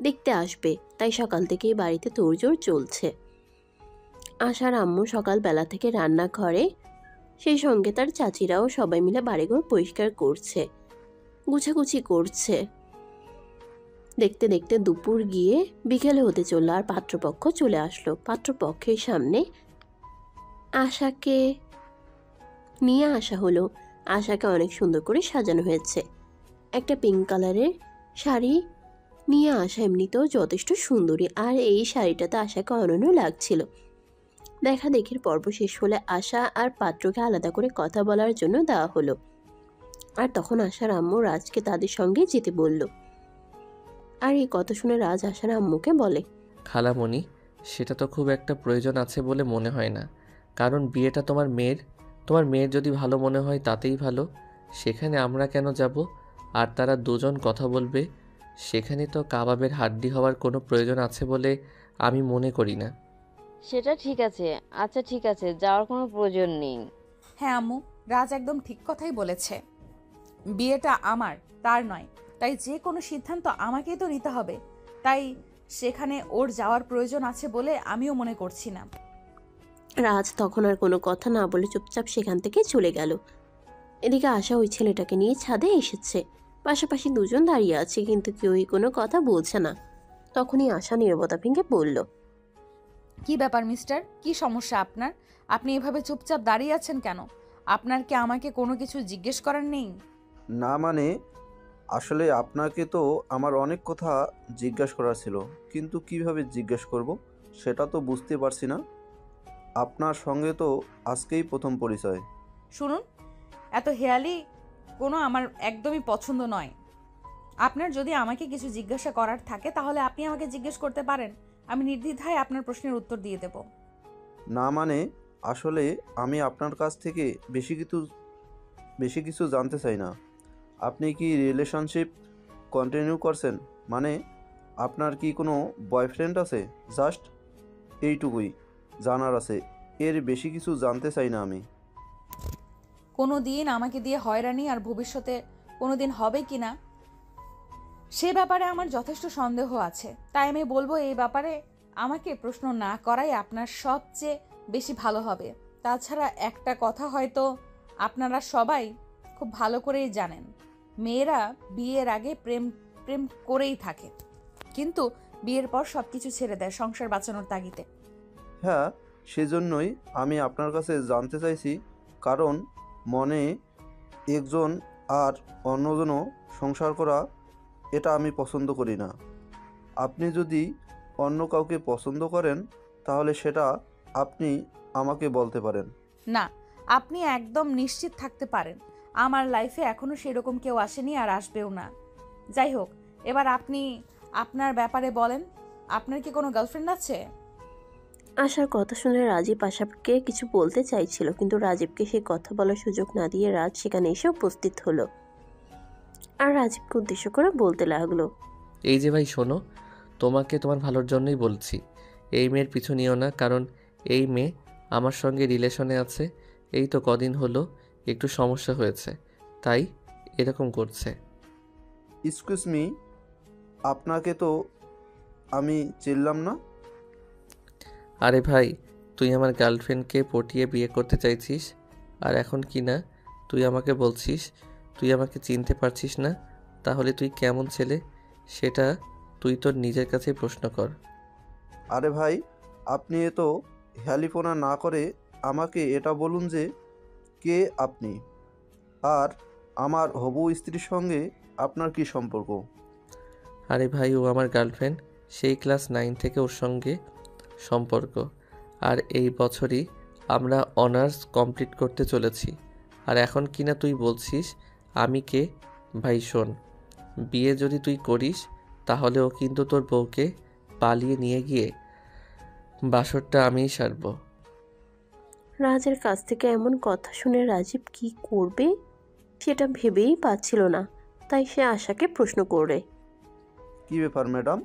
S3: দেখতে আসবে, তাই সকাল থেকেই বাড়িতে তোড়জোড় চলছে। আশার আম্মু সকালবেলা থেকে রান্নাঘরে, সেই সঙ্গে তার চাচিরাও সবাই মিলে বাড়িঘর পরিষ্কার করছে, গুছাগুছি করছে। দেখতে দেখতে দুপুর গিয়ে বিকেলে হতে চলল, আর পাত্রপক্ষ চলে আসলো। পাত্রপক্ষের সামনে আশাকে নিয়ে আসা হলো। আশাকে অনেক সুন্দর করে সাজানো হয়েছে। একটা পিঙ্ক কালারের শাড়ি নিয়ে আসা এমনিতেও যথেষ্ট সুন্দরী, আর এই শাড়িটাতে আশাকে অনন্য লাগছিল। দেখা দেখির পর্ব শেষ হলে আশা আর পাত্রকে আলাদা করে কথা বলার জন্য দেওয়া হলো। আর তখন আশার আম্মু রাজকে তাদের সঙ্গে যেতে বলল। আর এই কথা শুনে রাজ আশার আম্মুকে বলে,
S1: খালামণি, সেটা তো খুব একটা প্রয়োজন আছে বলে মনে হয় না, কারণ বিয়েটা তোমার মেয়ের যদি ভালো মনে হয় তাতেই ভালো। সেখানে আমরা কেন যাব? আর তারা দুজন কথা বলবে, সেখানে তো কাবাবের হাড্ডি হওয়ার কোনো প্রয়োজন আছে বলে আমি মনে করি না।
S6: সেটা ঠিক আছে। আচ্ছা ঠিক আছে, যাওয়ার কোনো প্রয়োজন নেই।
S2: হ্যাঁ আম্মু, রাজ একদম ঠিক কথাই বলেছে। বিয়েটা আমার, তার নয়, তাই যে কোনো সিদ্ধান্ত আমাকেই তো নিতে হবে। তাই সেখানে ওর যাওয়ার প্রয়োজন আছে বলে আমিও মনে করছি না।
S3: রাজ তখন আর কোনো কথা না বলে চুপচাপ সেখান থেকে চলে গেল। এদিকে আশা ওই ছেলেটাকে নিয়ে ছাদে এসেছে। পাশাপাশি দুজন দাঁড়িয়ে আছে, কিন্তু কেউই কোনো কথা বলছে না। তখনই আশা নীরবতা ভেঙে বলল,
S2: কি ব্যাপার মিস্টার, কি সমস্যা আপনার? আপনি এভাবে চুপচাপ দাঁড়িয়ে আছেন কেন? আপনার কি আমাকে কোনো কিছু জিজ্ঞেস করার নেই?
S10: না মানে, আসলে আপনাকে তো আমার অনেক কথা জিজ্ঞাসা করার ছিল, কিন্তু কিভাবে জিজ্ঞেস করব সেটা তো বুঝতে পারছি না। আপনার সঙ্গে তো আজকেই প্রথম পরিচয়।
S2: শুনুন, এত হেয়ালি কোনো আমার একদমই পছন্দ নয়। আপনার যদি আমাকে কিছু জিজ্ঞাসা করার থাকে তাহলে আপনি আমাকে জিজ্ঞেস করতে পারেন, আমি নির্দ্বিধায় আপনার প্রশ্নের উত্তর দিয়ে দেব।
S10: না মানে, আসলে আমি আপনার কাছ থেকে বেশি কিছু জানতে চাই না। আপনি কি রিলেশনশিপ কন্টিনিউ করছেন? মানে আপনার কি কোনো বয়ফ্রেন্ড আছে? জাস্ট এইটুকুই জানার আছে, এর বেশি কিছু জানতে চাই না আমি।
S2: কোনো দিন আমাকে দিয়ে হয়রানি আর ভবিষ্যতে কোনো দিন হবে কি না সে ব্যাপারে আমার যথেষ্ট সন্দেহ আছে। তাই আমি বলবো এই ব্যাপারে আমাকে প্রশ্ন না করাই আপনার সবচেয়ে বেশি ভালো হবে। তাছাড়া একটা কথা হয়তো আপনারা সবাই খুব ভালো করেই জানেন, মেয়েরা বিয়ের আগে প্রেম প্রেম করেই থাকে, কিন্তু বিয়ের পর সবকিছু ছেড়ে দেয় সংসার বাঁচানোর তাগিদে।
S10: হ্যাঁ, সেজন্যই আমি আপনার কাছে জানতে চাইছি, কারণ মনে একজন আর অন্যজনও সংসার করা, এটা আমি পছন্দ করি না। আপনি যদি অন্য কাউকে পছন্দ করেন তাহলে সেটা আপনি আমাকে বলতে পারেন।
S2: না, আপনি একদম নিশ্চিত থাকতে পারেন আমার লাইফে এখনো সেরকম কেউ আসেনি আর আসবেও না। যাই হোক, এবার আপনি আপনার ব্যাপারে বলেন, আপনার কি কোনো গার্লফ্রেন্ড আছে?
S3: আশার কথা শুনে রাজীব আশাকে কিছু বলতে চাইছিল, কিন্তু রাজীবকে সেই কথা বলার সুযোগ না দিয়ে রাজ সেখানে এসে উপস্থিত হলো। আর রাজীবকে উদ্দেশ্য করে বলতে লাগলো,
S1: এই যে ভাই শোনো, তোমাকে তোমার ভালোর জন্যই বলছি, এই মেয়ের পিছু নিও না, কারণ এই মেয়ে আমার সঙ্গে রিলেশনে আছে। এই তো কদিন হলো একটু সমস্যা হয়েছে, তাই এরকম করছে।
S10: এক্সকিউজ মি, আপনাকে তো আমি চিনলাম না।
S1: আরে ভাই, তুই আমার গার্লফ্রেন্ডকে পটিয়ে বিয়ে করতে চাইছিস, আর এখন কি না তুই আমাকে বলছিস তুই আমাকে চিনতে পারছিস না? তাহলে তুই কেমন ছেলে সেটা তুই তোর নিজের কাছে প্রশ্ন কর।
S10: আরে ভাই, আপনি এ তো হেয়ালিপনা না করে আমাকে এটা বলুন যে কে আপনি, আর আমার হবু স্ত্রীর সঙ্গে আপনার কি সম্পর্ক?
S1: আরে ভাই, ও আমার গার্লফ্রেন্ড। সেই ক্লাস 9 থেকে ওর সঙ্গে সম্পর্ক, আর এই বছরই আমরা অনার্স কমপ্লিট করতে চলেছি। আর এখন কিনা তুই বলছিস আমি কে? ভাই শোন, বিয়ে যদি তুই করিস তাহলে ও কিন্তু তোর বউকে পালিয়ে নিয়ে গিয়ে বাসরটা আমিই সারব।
S3: রাজের কাছ থেকে এমন কথা শুনে রাজীব কি করবে সেটা ভেবেই পাচ্ছিল না, তাই সে আশাকে প্রশ্ন করে।
S10: কি ব্যাপার ম্যাডাম,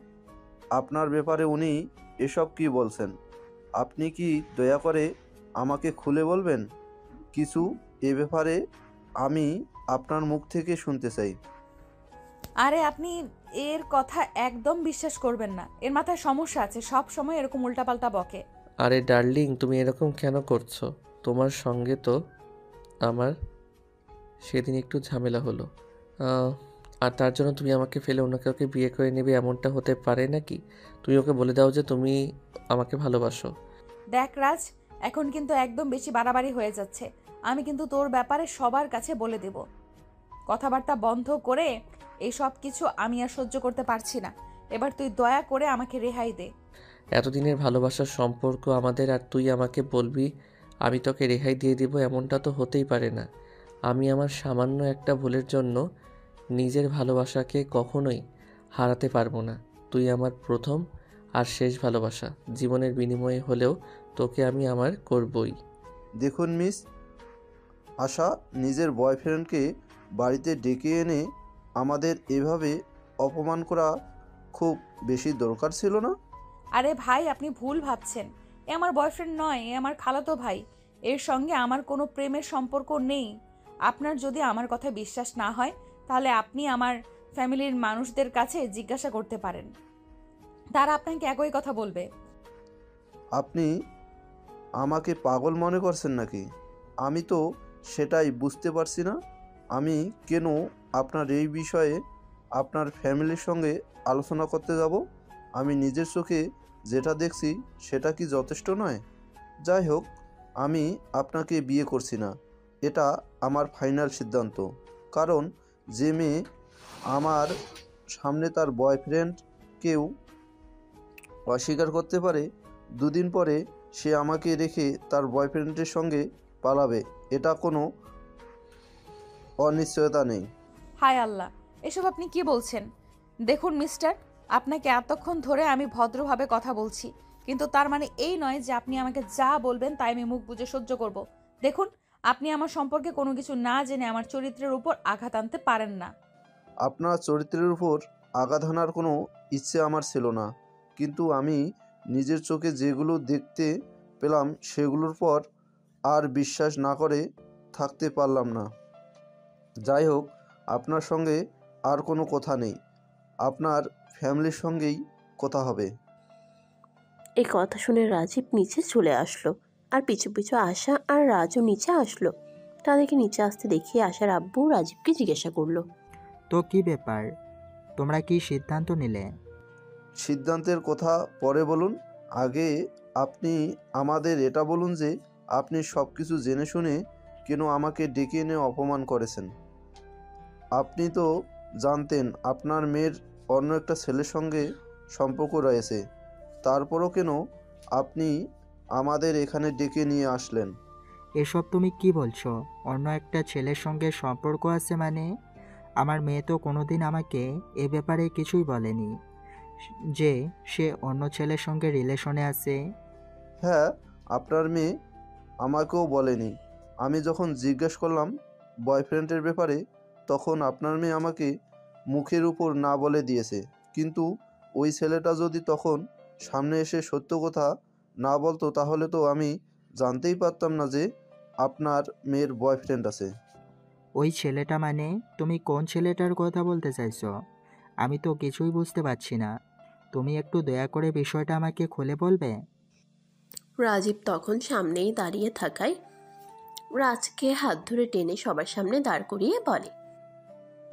S10: আপনার ব্যাপারে উনি এসব কি বলছেন? আপনি কি দয়া করে আমাকে খুলে বলবেন কিছু? এ ব্যাপারে আমি আপনার মুখ থেকে শুনতে চাই।
S2: আরে আপনি এর কথা একদম বিশ্বাস করবেন না, এর মাথায় সমস্যা আছে, সব সময় এরকম উল্টাপাল্টা বকে।
S1: আরে ডার্লিং, তুমি এরকম কেন করছো? তোমার সঙ্গে তো আমার সেদিন একটু ঝামেলা হলো, আর তার জন্য তুমি আমাকে ফেলে অন্য কাউকে বিয়ে করে নেবে এমনটা হতে পারে নাকি? তুমি ওকে বলে দাও যে তুমি আমাকে ভালোবাসো।
S2: দেখ রাজ, এখন কিন্তু একদম বেশি বাড়াবাড়ি হয়ে যাচ্ছে। আমি কিন্তু তোর ব্যাপারে সবার কাছে বলে দেব। কথাবার্তা বন্ধ করে এই সব কিছু আমি আর সহ্য করতে পারছি না। এবার তুই দয়া করে আমাকে রেহাই দে।
S1: এতদিনের ভালোবাসার সম্পর্ক আমাদের, আর তুই আমাকে বলবি আমি তোকে রেহাই দিয়ে দিব? এমনটা তো হতেই পারে না। আমি আমার সামান্য একটা ভুলের জন্য নিজের ভালোবাসাকে কখনোই হারাতে পারবো না। তুই আমার প্রথম আর শেষ ভালোবাসা। জীবনের বিনিময়ে হলেও তোকে আমি আমার করবই।
S10: দেখুন মিস আশা, নিজের বয়ফ্রেন্ডকে বাড়িতে ডেকে এনে আমাদের এভাবে অপমান করা খুব বেশি দরকার ছিল না।
S2: আরে ভাই, আপনি ভুল ভাবছেন। এ আমার বয়ফ্রেন্ড নয়, এ আমার খালাতো ভাই। এর সঙ্গে আমার কোনো প্রেমের সম্পর্ক নেই। আপনার যদি আমার কথা বিশ্বাস না হয় তাহলে আপনি আমার ফ্যামিলির মানুষদের কাছে জিজ্ঞাসা করতে পারেন, তারা আপনাকে একই কথা বলবে।
S10: আপনি আমাকে পাগল মনে করছেন নাকি? আমি তো সেটাই বুঝতে পারছি না। আমি কেন আপনার এই বিষয়ে আপনার ফ্যামিলির সঙ্গে আলোচনা করতে যাব? আমি নিজের চোখে যেটা দেখছি সেটা কি যথেষ্ট নয়? যাই হোক, আমি আপনাকে বিয়ে করছি না, এটা আমার ফাইনাল সিদ্ধান্ত। কারণ যে মেয়ে আমার সামনে তার বয়ফ্রেন্ডকেও অস্বীকার করতে পারে, দুদিন পরে সে আমাকে রেখে তার বয়ফ্রেন্ডের সঙ্গে পালাবে, এটা কোনো অনিশ্চয়তা নেই।
S2: হায় আল্লাহ, এসব আপনি কি বলছেন? দেখুন মিস্টার, আপনাকে এতক্ষণ ধরে আমি ভদ্রভাবে কথা বলছি, কিন্তু তার মানে এই নয় যে আপনি আমাকে যা বলবেন তাই আমি মুখ বুজে সহ্য করব। দেখুন, আপনি আমার সম্পর্কে কোনো কিছু না জেনে আমার চরিত্রের উপর আঘাত আনতে পারেন না।
S10: আপনার চরিত্রের উপর আঘাত হানার কোনো ইচ্ছে আমার ছিল না, কিন্তু আমি নিজের চোখে যেগুলো দেখতে পেলাম সেগুলোর পর আর বিশ্বাস না করে থাকতে পারলাম না। যাই হোক, আপনার সঙ্গে আর কোনো কথা নেই, আপনার ফ্যামিলির সঙ্গেই কথা হবে।
S3: এই কথা শুনে রাজীব নিচে চলে আসলো, আর পিছু পিছু আশা আর রাজও নিচে আসলো। তাদেরকে নিচে আসতে দেখিয়ে আশার আব্বু রাজীবকে জিজ্ঞাসা করলো,
S7: তো কি ব্যাপার, তোমরা কি সিদ্ধান্ত নিলে?
S10: সিদ্ধান্তের কথা পরে বলুন, আগে আপনি আমাদের এটা বলুন যে আপনি সব কিছু জেনে শুনে কেন আমাকে ডেকে এনে অপমান করেছেন? আপনি তো জানতেন আপনার মেয়ের অন্য একটা ছেলের সঙ্গে সম্পর্ক রয়েছে, তারপরও কেন আপনি আমাদের এখানে ডেকে নিয়ে আসলেন?
S7: এসব তুমি কি বলছো? অন্য একটা ছেলের সঙ্গে সম্পর্ক আছে মানে? আমার মেয়ে তো কোনোদিন আমাকে এ ব্যাপারে কিছুই বলেনি যে সে অন্য ছেলের সঙ্গে রিলেশনে আছে।
S10: হ্যাঁ, আপনার মেয়ে আমাকেও বলেনি। আমি যখন জিজ্ঞেস করলাম বয়ফ্রেন্ডের ব্যাপারে, তখন আপনার মেয়ে আমাকে মুখের উপর না বলে দিয়েছে। কিন্তু ওই ছেলেটা যদি তখন সামনে এসে সত্য কথা না বলতো তাহলে তো আমি জানতেই পারতাম না যে আপনার মেয়ের বয়ফ্রেন্ড আছে।
S7: ওই ছেলেটা মানে তুমি কোন ছেলেটার কথা বলতে চাইছো? আমি তো কিছুই বুঝতে পারছি না। তুমি একটু দয়া করে বিষয়টা আমাকে খুলে বলবে?
S3: রাজীব তখন সামনেই দাঁড়িয়ে থাকায় রাজকে হাত ধরে টেনে সবার সামনে দাঁড় করিয়ে বলে,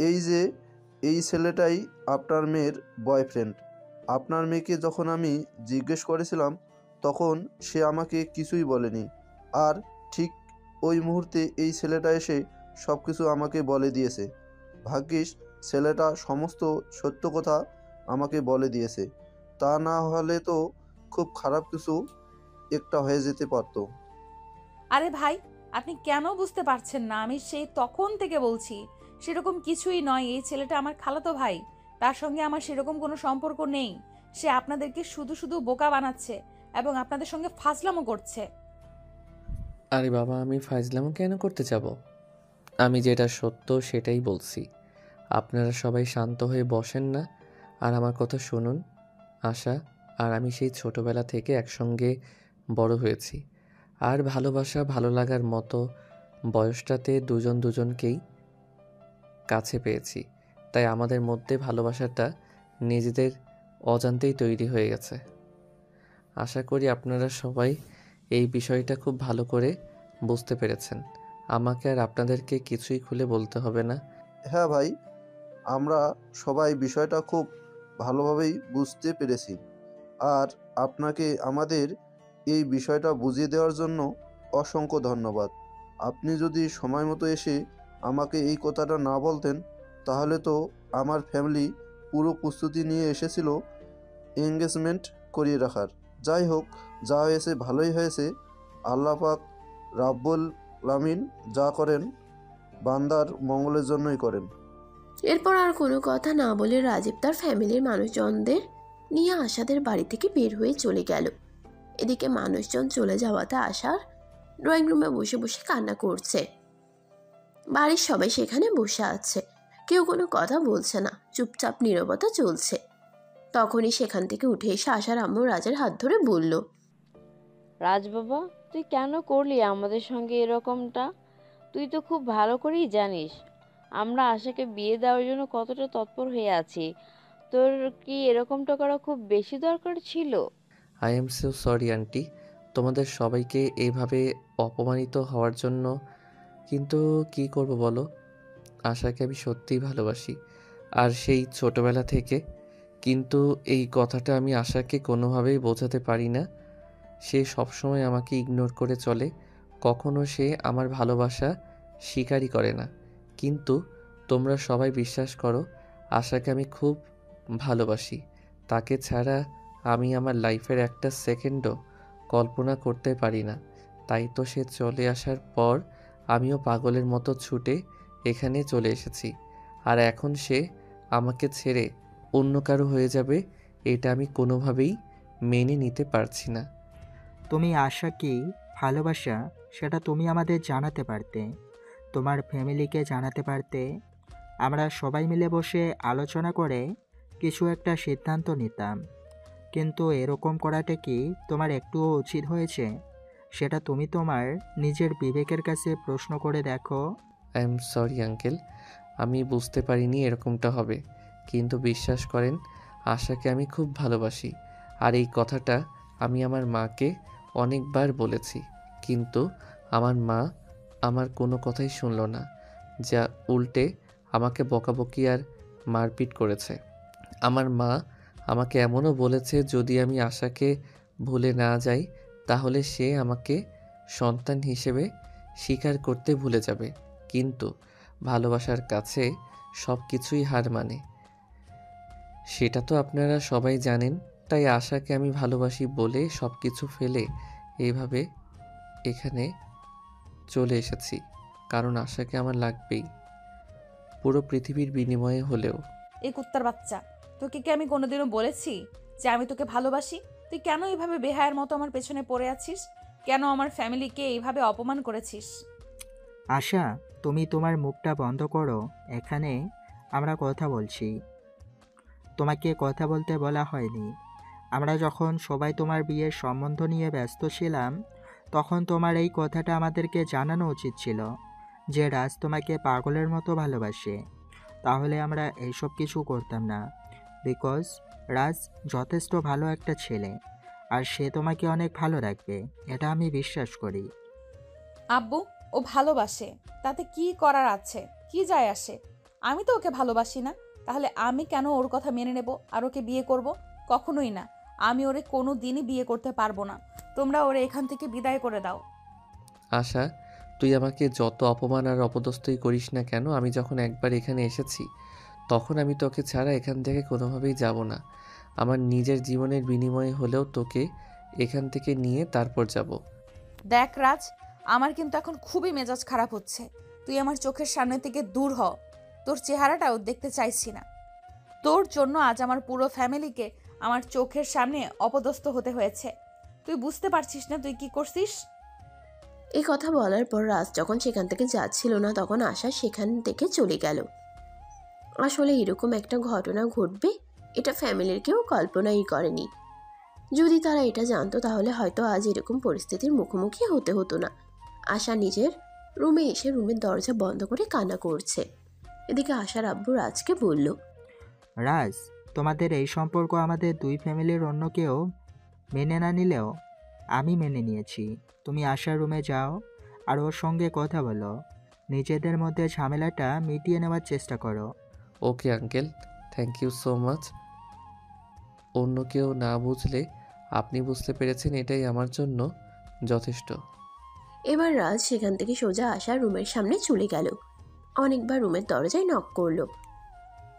S10: এই যে এই ছেলেটাই আপনার মেয়ের বয়ফ্রেন্ড। আপনার মেয়েকে যখন আমি জিজ্ঞেস করেছিলাম তখন সে আমাকে কিছুই বলেনি, আর ঠিক ওই মুহূর্তে এই ছেলেটা এসে সব কিছু আমাকে বলে দিয়েছে। ভাগ্যিস ছেলেটা সমস্ত সত্য কথা আমাকে বলে দিয়েছে, তা না হলে তো খুব খারাপ কিছু একটা হয়ে যেতে পারতো।
S2: আরে ভাই, আপনি কেন বুঝতে পারছেন না? আমি সেই তখন থেকে বলছি সেরকম কিছুই নয়। এই ছেলেটা আমার খালাতো ভাই, তার সঙ্গে আমার সেরকম কোনো সম্পর্ক নেই। সে আপনাদেরকে শুধু শুধু বোকা বানাচ্ছে এবং আপনাদের সঙ্গে ফাজলামো করছে।
S1: আরে বাবা, আমি ফাইজলামো কেন করতে যাব? আমি যেটা সত্য সেটাই বলছি। আপনারা সবাই শান্ত হয়ে বসেন না আর আমার কথা শুনুন। আশা আর আমি সেই ছোটবেলা থেকে একসঙ্গে বড় হয়েছি, আর ভালোবাসা ভালো লাগার মতো বয়সটাতে দুজন দুজনকেই কাছে পেয়েছি। তাই আমাদের মধ্যে ভালোবাসাটা নিজেদের অজান্তেই তৈরি হয়ে গেছে। আশা করি আপনারা সবাই এই বিষয়টা খুব ভালো করে বুঝতে পেরেছেন। আমাকে আর আপনাদেরকে কিছুই খুলে বলতে হবে না।
S10: হ্যাঁ ভাই, আমরা সবাই বিষয়টা খুব ভালোভাবেই বুঝতে পেরেছি। আর আপনাকে আমাদের এই বিষয়টা বুঝিয়ে দেওয়ার জন্য অসংখ্য ধন্যবাদ। আপনি যদি সময় মতো এসে আমাকে এই কথাটা না বলতেন, তাহলে তো আমার ফ্যামিলি পুরো প্রস্তুতি নিয়ে এসেছিল এঙ্গেজমেন্ট করিয়ে রাখার। যাই হোক, যা হয়েছে ভালোই হয়েছে। আল্লাহ পাক রাব্বুল আলামিন যা করেন বান্দার মঙ্গলের জন্যই করেন।
S3: এরপর আর কোনো কথা না বলে রাজীব তার ফ্যামিলির মানুষজনদের নিয়ে আশাদের বাড়ি থেকে বের হয়ে চলে গেল। এদিকে মানুষজন চলে যাওয়াতে আশার ড্রয়িং রুমে বসে বসে কান্না করছে। বাড়ির সবাই সেখানে বসে আছে, কেউ কোনো কথা বলছে না, চুপচাপ নীরবতা চলছে। তখনই সেখান থেকে উঠে এসে আশার আম্মু রাজের হাত ধরে বলল,
S6: রাজ বাবা, তুই কেন করলি আমাদের সঙ্গে এরকমটা? তুই তো খুব ভালো করেই জানিস আমরা আশাকে বিয়ে দেওয়ার জন্য কতটা তৎপর হয়ে আছি। তোর কি এরকমটা করা খুব বেশি দরকার ছিল?
S1: I am so sorry aunty, তোমাদের সবাইকে এইভাবে অপমানিত হওয়ার জন্য। কিন্তু কি করব বলো, আশাকে আমি সত্যিই ভালোবাসি, আর সেই ছোটবেলা থেকে। কিন্তু এই কথাটা আমি আশাকে কোনোভাবেই বোঝাতে পারি না। সে সবসময় আমাকে ইগনোর করে চলে, কখনো সে আমার ভালোবাসা স্বীকারই করে না। কিন্তু তোমরা সবাই বিশ্বাস করো, আশাকে আমি খুব ভালোবাসি। তাকে ছাড়া আমি আমার লাইফের একটা সেকেন্ডও কল্পনা করতে পারি না। তাই তো সে চলে আসার পর আমিও পাগলের মতো ছুটে এখানে চলে এসেছি। আর এখন সে আমাকে ছেড়ে অন্য কারো হয়ে যাবে, এটা আমি কোনোভাবেই মেনে নিতে পারছি না।
S7: তুমি আশা কি ভালোবাসা সেটা তুমি আমাদের জানাতে পারতে, তোমার ফ্যামিলিকে জানাতে পারতে। আমরা সবাই মিলে বসে আলোচনা করে কিছু একটা সিদ্ধান্ত নিতাম। কিন্তু এরকম করাটা কি তোমার একটুও উচিত হয়েছে? সেটা তুমি তোমার নিজের বিবেকের কাছে প্রশ্ন করে দেখো।
S1: আই এম সরি আঙ্কেল, আমি বুঝতে পারিনি এরকমটা হবে। কিন্তু বিশ্বাস করেন, আশাকে আমি খুব ভালোবাসি। আর এই কথাটা আমি আমার মাকে অনেকবার বলেছি, কিন্তু আমার মা আমার কোনো কথাই শুনল না, যা উল্টে আমাকে বকাবকি আর মারপিট করেছে। আমার মা আমাকে এমনও বলেছে যদি আমি আশাকে ভুলে না যাই, তাহলে সে আমাকে সন্তান হিসেবে স্বীকার করতে ভুলে যাবে। কিন্তু ভালোবাসার কাছে সব কিছুই হার মানে, সেটা তো আপনারা সবাই জানেন। তাই আশাকে আমি ভালোবাসি বলে সব কিছু ফেলে এইভাবে এখানে চলে এসেছি, কারণ আশাকে আমার লাগবেই, পুরো পৃথিবীর বিনিময়ে হলেও।
S2: এই কুত্তার বাচ্চা, তোকে কি আমি কোনোদিনও বলেছি যে আমি তোকে ভালোবাসি? তুই কেন এইভাবে বেহায়ার মতো আমার পেছনে পড়ে আছিস? কেন আমার ফ্যামিলিকে এইভাবে অপমান করেছিস?
S7: আশা, তুমি তোমার মুখটা বন্ধ করো, এখানে আমরা কথা বলছি। তোমাকে কথা বলতে বলা হয়নি। আমরা যখন সবাই তোমার বিয়ের সম্বন্ধ নিয়ে ব্যস্ত ছিলাম, তখন তোমার এই কথাটা আমাদেরকে জানানো উচিত ছিল যে রাজ তোমাকে পাগলের মতো ভালোবাসে। তাহলে আমরা এইসব কিছু করতাম না। বিকজ রাজ যথেষ্ট ভালো একটা ছেলে, আর সে তোমাকে অনেক ভালো রাখবে, এটা আমি বিশ্বাস করি।
S2: আব্বু, ও ভালোবাসে, তাতে কি করার আছে? কি যায় আসে? আমি তো ওকে ভালোবাসি না, তাহলে আমি কেন ওর কথা মেনে নেব আর ওকে বিয়ে করব? কখনোই না। আমি ওরে কোনো দিনই বিয়ে করতে পারবো না। তোমরা ওরে এখান থেকে বিদায় করে দাও।
S1: আশা, তুই আমাকে যত অপমান আর অপদস্থই করিস না কেন, আমি যখন একবার এখানে এসেছি তখন আমি তোকে ছাড়া এখান থেকে কোনোভাবেই যাব না। আমার নিজের জীবনের বিনিময়ে হলেও তোকে এখান থেকে নিয়ে তারপর যাব।
S2: দেখ রাজ, আমার কিন্তু এখন খুবই মেজাজ খারাপ হচ্ছে। তুই আমার চোখের সামনে থেকে দূর হ। তোর চেহারাটাও দেখতে চাইছি না। তোর জন্য আজ আমার পুরো ফ্যামিলিকে আমার চোখের সামনে অপদস্থ হতে হয়েছে। তুই বুঝতে পারছিস না তুই কি করছিস?
S3: এই কথা বলার পর রাজ যখন সেখান থেকে যাচ্ছিল না তখন আশা সেখান থেকে চলে গেল। আসলে এরকম একটা ঘটনা ঘটবে এটা ফ্যামিলির কেউ কল্পনাই করেনি। যদি তারা এটা জানতো তাহলে হয়তো আজ এরকম পরিস্থিতির মুখোমুখি হতে হতো না। আশা নিজের রুমে এসে রুমের দরজা বন্ধ করে কান্না করছে। এদিকে আশার আব্বু রাজকে বলল,
S7: রাজ, তোমাদের এই সম্পর্ক আমাদের দুই ফ্যামিলির অন্য কেউ মেনে না নিলেও আমি মেনে নিয়েছি। তুমি আশার রুমে যাও আর ওর সঙ্গে কথা বলো, নিজেদের মধ্যে ঝামেলাটা মিটিয়ে নেওয়ার চেষ্টা করো।
S1: Okay uncle, thank you so much. অন্য কেউ না বুঝলে আপনি বুঝতে পেরেছেন, এটাই আমার জন্য যথেষ্ট।
S3: এবার রাজ সেখান থেকে সোজা আশার রুমের সামনে চলে গেল। অনেকবার রুমের দরজায় নক করলো,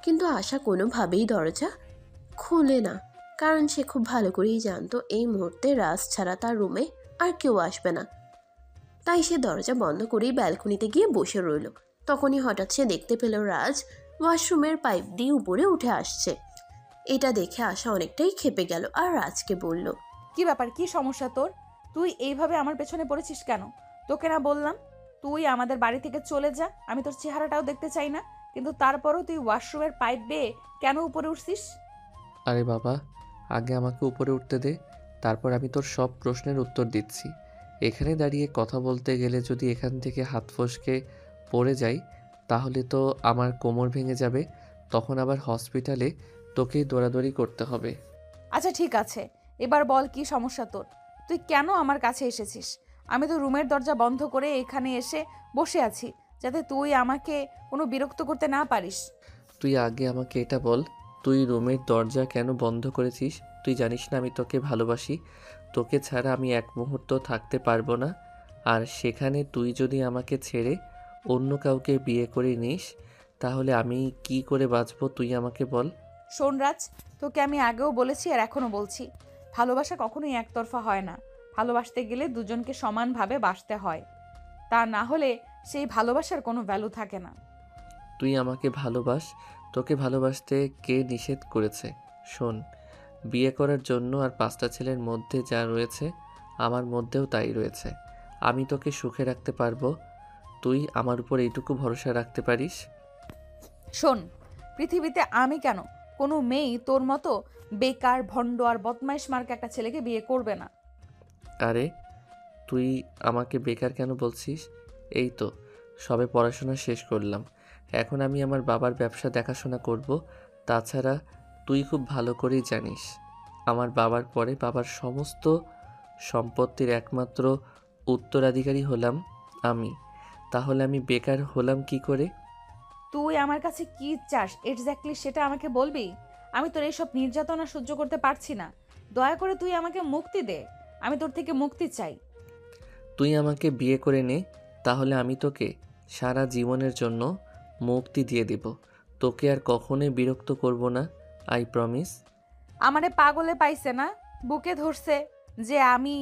S3: কিন্তু আশা কোনোভাবেই দরজা খোলে না। কারণ সে খুব ভালো করেই জানতো এই মুহূর্তে রাজ ছাড়া তার রুমে আর কেউ আসবে না। তাই সে দরজা বন্ধ করেই ব্যালকনিতে গিয়ে বসে রইল। তখনই হঠাৎ সে দেখতে পেল রাজ ওয়াশরুমের পাইপ দিয়ে উপরে উঠে আসছে। এটা দেখে আশা অনেকটাই ক্ষেপে গেল আর রাজকে বলল,
S2: কি ব্যাপার, কি সমস্যা তোর? তুই এইভাবে আমার পেছনে পড়েছিস কেন? তোকে না বললাম তুই আমাদের বাড়ি থেকে চলে যা, আমি তোর চেহারাটাও দেখতে চাই না। কিন্তু তারপরও তুই ওয়াশরুমের পাইপ বেয়ে কেন উপরে উঠছিস?
S1: আরে বাবা, আগে আমাকে উপরে উঠতে দে, তারপর আমি তোর সব প্রশ্নের উত্তর দিচ্ছি। এখানে দাঁড়িয়ে কথা বলতে গেলে যদি এখান থেকে হাত ফসকে পড়ে যাই তাহলে তো আমার কোমর ভেঙে যাবে, তখন আবার হসপিটালে তোকেই দৌড়াদৌড়ি করতে হবে।
S2: আচ্ছা ঠিক আছে, এবার বল কি সমস্যা তোর? তুই কেন আমার কাছে এসেছিস? আমি তো রুমের দরজা বন্ধ করে এখানে এসে বসে আছি যাতে তুই আমাকে কোনো বিরক্ত করতে না পারিস।
S1: তুই আগে আমাকে এটা বল, তুই রুমের দরজা কেন বন্ধ করেছিস? তুই জানিস না আমি তোকে ভালোবাসি, তোকে ছাড়া আমি এক মুহূর্ত থাকতে পারবো না। আর সেখানে তুই যদি আমাকে ছেড়ে অন্য কাউকে বিয়ে করে নিস তাহলে আমি কি করে বাঁচবো তুই আমাকে বল।
S2: শোন রাজ, তোকে আমি আগেও বলেছি আর এখনো বলছি, ভালোবাসা কখনোই একতরফা হয় না। ভালোবাসতে গেলে দুজনকে সমানভাবে বাসতে হয়, তা না হলে সেই ভালোবাসার কোনো ভ্যালু থাকে না।
S1: তুই আমাকে ভালোবাস, তোকে ভালোবাসতে কে নিষেধ করেছে? শোন, বিয়ে করার জন্য আর 5টা ছেলের মধ্যে যা রয়েছে আমার মধ্যেও তাই রয়েছে। আমি তোকে সুখে রাখতে পারবো, তুই আমার উপর এইটুকু ভরসা রাখতে পারিস?
S2: শোন, পৃথিবীতে আমি কেন, কোনো মেয়েই তোর মতো বেকার ভণ্ড আর বদমাইশ মার্কা একটা ছেলেকে বিয়ে করবে না।
S1: আরে তুই আমাকে বেকার কেন বলছিস? এই তো সবে পড়াশোনা শেষ করলাম, এখন আমি আমার বাবার ব্যবসা দেখাশোনা করব। তাছাড়া তুই খুব ভালো করেই জানিস আমার বাবার পরে বাবার সমস্ত সম্পত্তির একমাত্র উত্তরাধিকারী হলাম আমি। তাহলে আমি বেকার হলাম কি করে?
S2: তুই আমার কাছে কি চাস এক্স্যাক্টলি সেটা আমাকে বলবি? আমি তোর এইসব নির্যাতনা সহ্য করতে পারছি না। দয়া করে তুই আমাকে মুক্তি দে, আমি তোর থেকে মুক্তি চাই।
S1: তুই আমাকে বিয়ে করে নে, তাহলে আমি তোকে সারা জীবনের জন্য মুক্তি দিয়ে দেব। তোকে আর কখনোই বিরক্ত করব না, আই প্রমিস।
S2: আমারে পাগলে পাইছে না, বুকে ধরছে যে আমি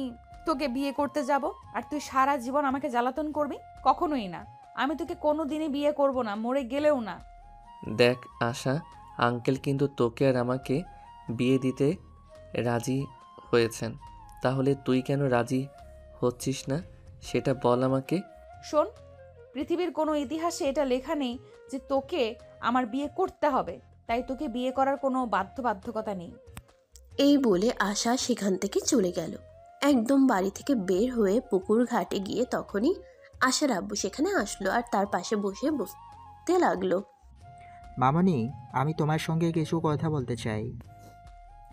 S2: তোকে বিয়ে করতে যাব আর তুই সারা জীবন আমাকে জ্বালাতন করবি? কখনোই না, আমি তোকে কোনো দিনই বিয়ে করব না, মরে গেলেও না।
S1: দেখ আশা, আঙ্কেল কিন্তু তোকে আর আমাকে বিয়ে দিতে রাজি হয়েছেন, তাহলে তুই কেন রাজি হচ্ছিস না সেটা বল আমাকে।
S2: শোন, পৃথিবীর কোনো ইতিহাসে এটা লেখা নেই যে তোকে আমার বিয়ে করতে হবে, তাই তোকে বিয়ে করার কোনো বাধ্যবাধকতা নেই।
S3: এই বলে আশা সেখান থেকে চলে গেল। একদম বাড়ি থেকে বের হয়ে পুকুর ঘাটে গিয়ে তখনই আশার আব্বু সেখানে আসলো আর তার পাশে বসতে লাগলো।
S7: মামনি, আমি তোমার সঙ্গে কিছু কথা বলতে চাই।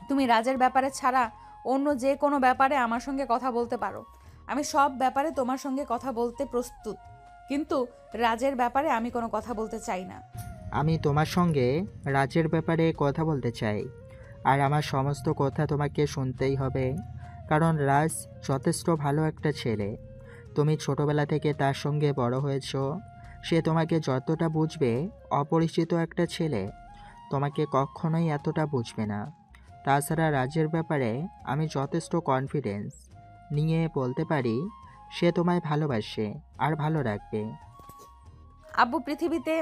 S2: তুমি রাজের ব্যাপারে ছাড়া অন্য যে কোনো ব্যাপারে আমার সঙ্গে কথা বলতে পারো, আমি সব ব্যাপারে তোমার সঙ্গে কথা বলতে প্রস্তুত, কিন্তু রাজের ব্যাপারে আমি কোনো কথা বলতে চাই না।
S7: আমি তোমার সঙ্গে রাজের ব্যাপারে কথা বলতে চাই, আর আমার সমস্ত কথা তোমাকে শুনতেই হবে, কারণ রাজ যথেষ্ট ভালো একটা ছেলে। তুমি ছোটবেলা থেকে তার সঙ্গে বড় হয়েছো। সে তোমাকে যতটা বুঝবে, অপরিচিত একটা ছেলে তোমাকে কখনোই এতটা বুঝবে না। তাছাড়া রাজের ব্যাপারে আমি যথেষ্ট কনফিডেন্স নিয়ে বলতে পারি, সে তোমায় ভালোবাসে আর ভালো রাখবে।
S2: আব্বু, পৃথিবীতে